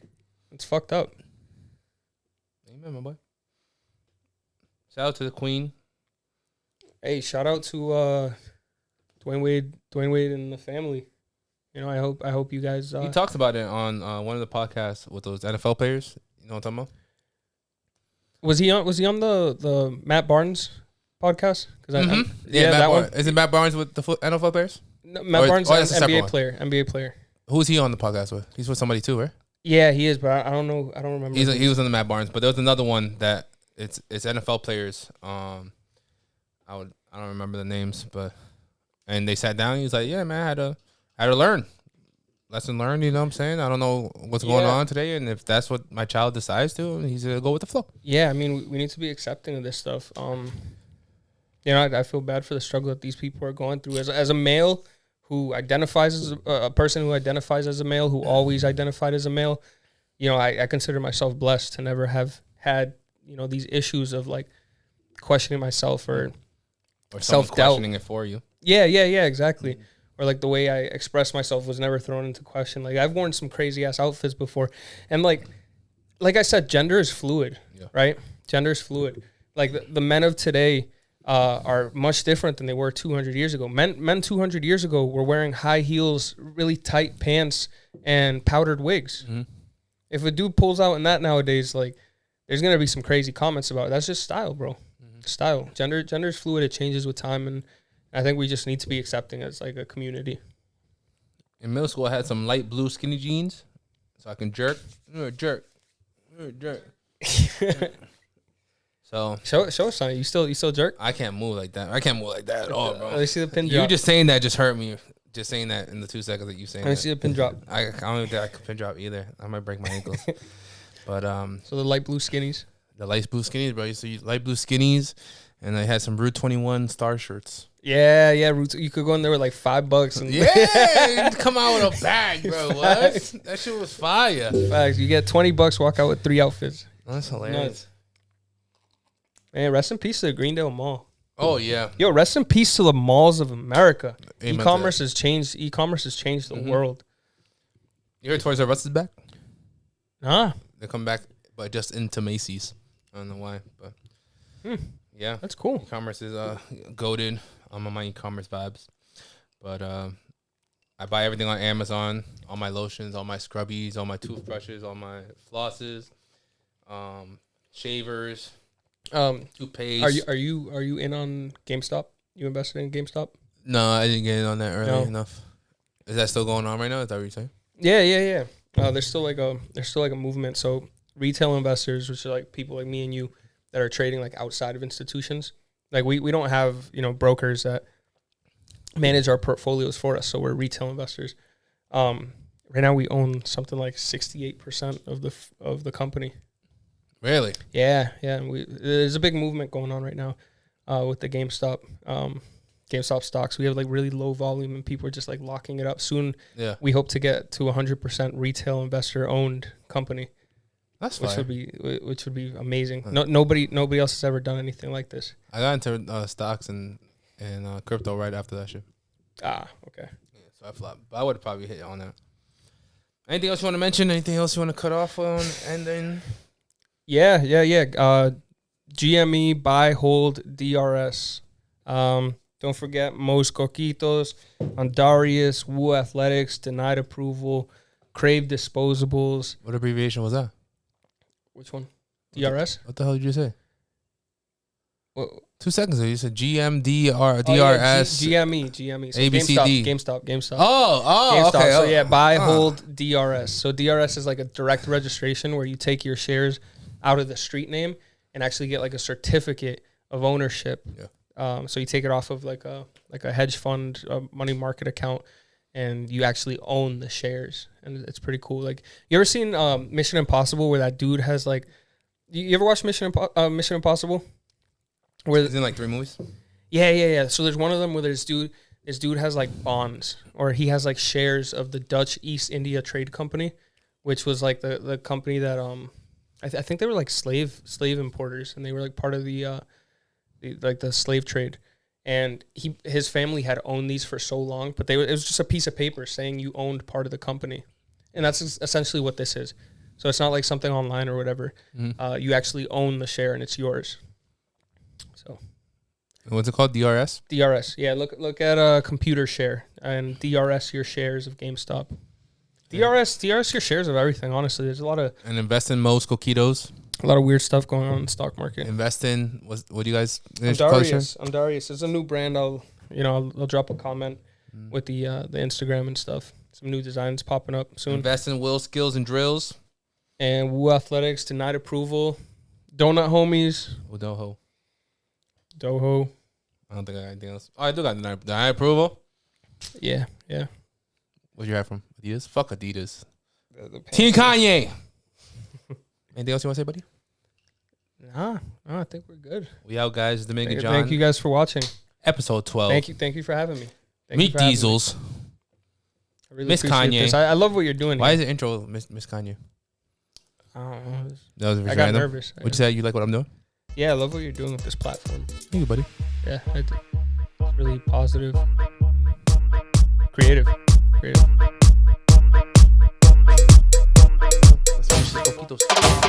It's fucked up. Amen, my boy. Shout out to the queen. Hey, shout out to DwayneWade and the family. I hope you guys. He talks about it on one of the podcasts with those NFL players. You know what I'm talking about? Was he on the Matt Barnes podcast? Mm-hmm. Matt Barnes. Is it Matt Barnes with the NFL players? No, Matt Barnes is an NBA player. Who's he on the podcast with? He's with somebody too, right? Yeah, he is, but I don't know. I don't remember. He was on the Matt Barnes, but there was another one that it's NFL players. I don't remember the names, and they sat down. He was like, "Yeah, man, I had to learn. Lesson learned, you know what I'm saying? I don't know what's going on today, and if that's what my child decides to, he's going to go with the flow." Yeah, I mean, we need to be accepting of this stuff. I feel bad for the struggle that these people are going through. As a male who identifies as a person who identifies as a male, who always identified as a male, I consider myself blessed to never have had, these issues of, like, questioning myself or self-doubt. Questioning it for you. Yeah, exactly. Or like the way I express myself was never thrown into question. Like, I've worn some crazy ass outfits before, and like I said, gender is fluid, right? Gender is fluid. Like the men of today are much different than they were 200 years ago. Men 200 years ago were wearing high heels, really tight pants, and powdered wigs. Mm-hmm. If a dude pulls out in that nowadays, like, there's gonna be some crazy comments about it. That's just style, bro. Mm-hmm. Style. Gender is fluid. It changes with time, and I think we just need to be accepting as, like, a community. In middle school, I had some light blue skinny jeans, so I can jerk. So show us something. You still jerk? I can't move like that. I can't move like that at all, bro. Let me see the pin drop. You just saying that just hurt me. Just saying that in the 2 seconds that you saying. Let me see the pin drop. I don't even think I can pin drop either. I might break my ankles. But so the light blue skinnies. The light blue skinnies, bro. So light blue skinnies, and I had some Route 21 star shirts. Yeah. You could go in there with like $5. And yeah, come out with a bag, bro. What? That shit was fire. Facts. You get $20, walk out with 3 outfits. That's hilarious. Nuts. Man, rest in peace to the Greendale Mall. Oh yeah. Yo, rest in peace to the malls of America. E-commerce has changed. E-commerce has changed the world. You heard Toys R Us is back? Nah. They come back, but just into Macy's. I don't know why, but yeah, that's cool. E-commerce is goated. I'm on my e-commerce vibes, but I buy everything on Amazon. All my lotions, all my scrubbies, all my toothbrushes, all my flosses, shavers, toothpaste. Are you in on GameStop? You invested in GameStop? No, I didn't get in on that early enough. Is that still going on right now? Is that what you're saying? Yeah. There's still like a movement. So retail investors, which are like people like me and you that are trading like outside of institutions. Like we don't have, brokers that manage our portfolios for us. So we're retail investors. Right now we own something like 68% of the company. Really? Yeah. There's a big movement going on right now with the GameStop stocks. We have like really low volume and people are just like locking it up. Soon we hope to get to 100% retail investor owned company. That's which would be amazing. Nobody else has ever done anything like this. I got into stocks and crypto right after that shit. Ah, okay. Yeah, so I flopped. But I would probably hit on that. Anything else you want to mention? Anything else you want to cut off on? And then Yeah. GME, buy, hold, DRS. Don't forget Mo's Coquitos, Andarius, Woo Athletics, Denied Approval, Crave Disposables. What abbreviation was that? Which one? DRS? What the hell did you say? What? 2 seconds ago, you said GMD DRS. Oh, yeah, GME. So ABCD. GameStop. Oh, GameStop. okay. So yeah, buy, hold, DRS. So DRS is like a direct registration where you take your shares out of the street name and actually get like a certificate of ownership. Yeah. So you take it off of like a hedge fund, a money market account, and you actually own the shares, and it's pretty cool. Like, you ever seen Mission Impossible where that dude has like, you ever watch Mission Impossible? Where he's in like 3 movies. Yeah. So there's one of them where this dude has like bonds, or he has like shares of the Dutch East India Trade Company, which was like the company that I think they were like slave importers, and they were like part of the slave trade. And his family had owned these for so long, but it was just a piece of paper saying you owned part of the company, and that's essentially what this is. So it's not like something online or whatever. Mm-hmm. You actually own the share, and it's yours. So, what's it called? DRS. DRS. Yeah. Look at computer share and DRS your shares of GameStop. DRS your shares of everything. Honestly, there's a lot of invest in Mo's Coquitos. A lot of weird stuff going on in the stock market. Invest in what do you guys? Andarius. It's a new brand. I'll drop a comment with the Instagram and stuff. Some new designs popping up soon. Invest in Will Skills and Drills. And Woo Athletics, Denied Approval. Donut Homies. Doho. I don't think I got anything else. Oh, I do got Denied Approval. Yeah. What'd you have from Adidas? Fuck Adidas. Team Kanye. Anything else you want to say, buddy? Nah, I think we're good. We out, guys. DominicanJonn. Thank you guys for watching. Episode 12. Thank you for having me. MeekDiesels. Really Miss Kanye. This. I love what you're doing. Why is the intro Miss Kanye? I don't know. I got nervous. Would you say you like what I'm doing? Yeah, I love what you're doing with this platform. Thank you, buddy. Yeah, it's really positive. Creative. Let's finish this Coquitos.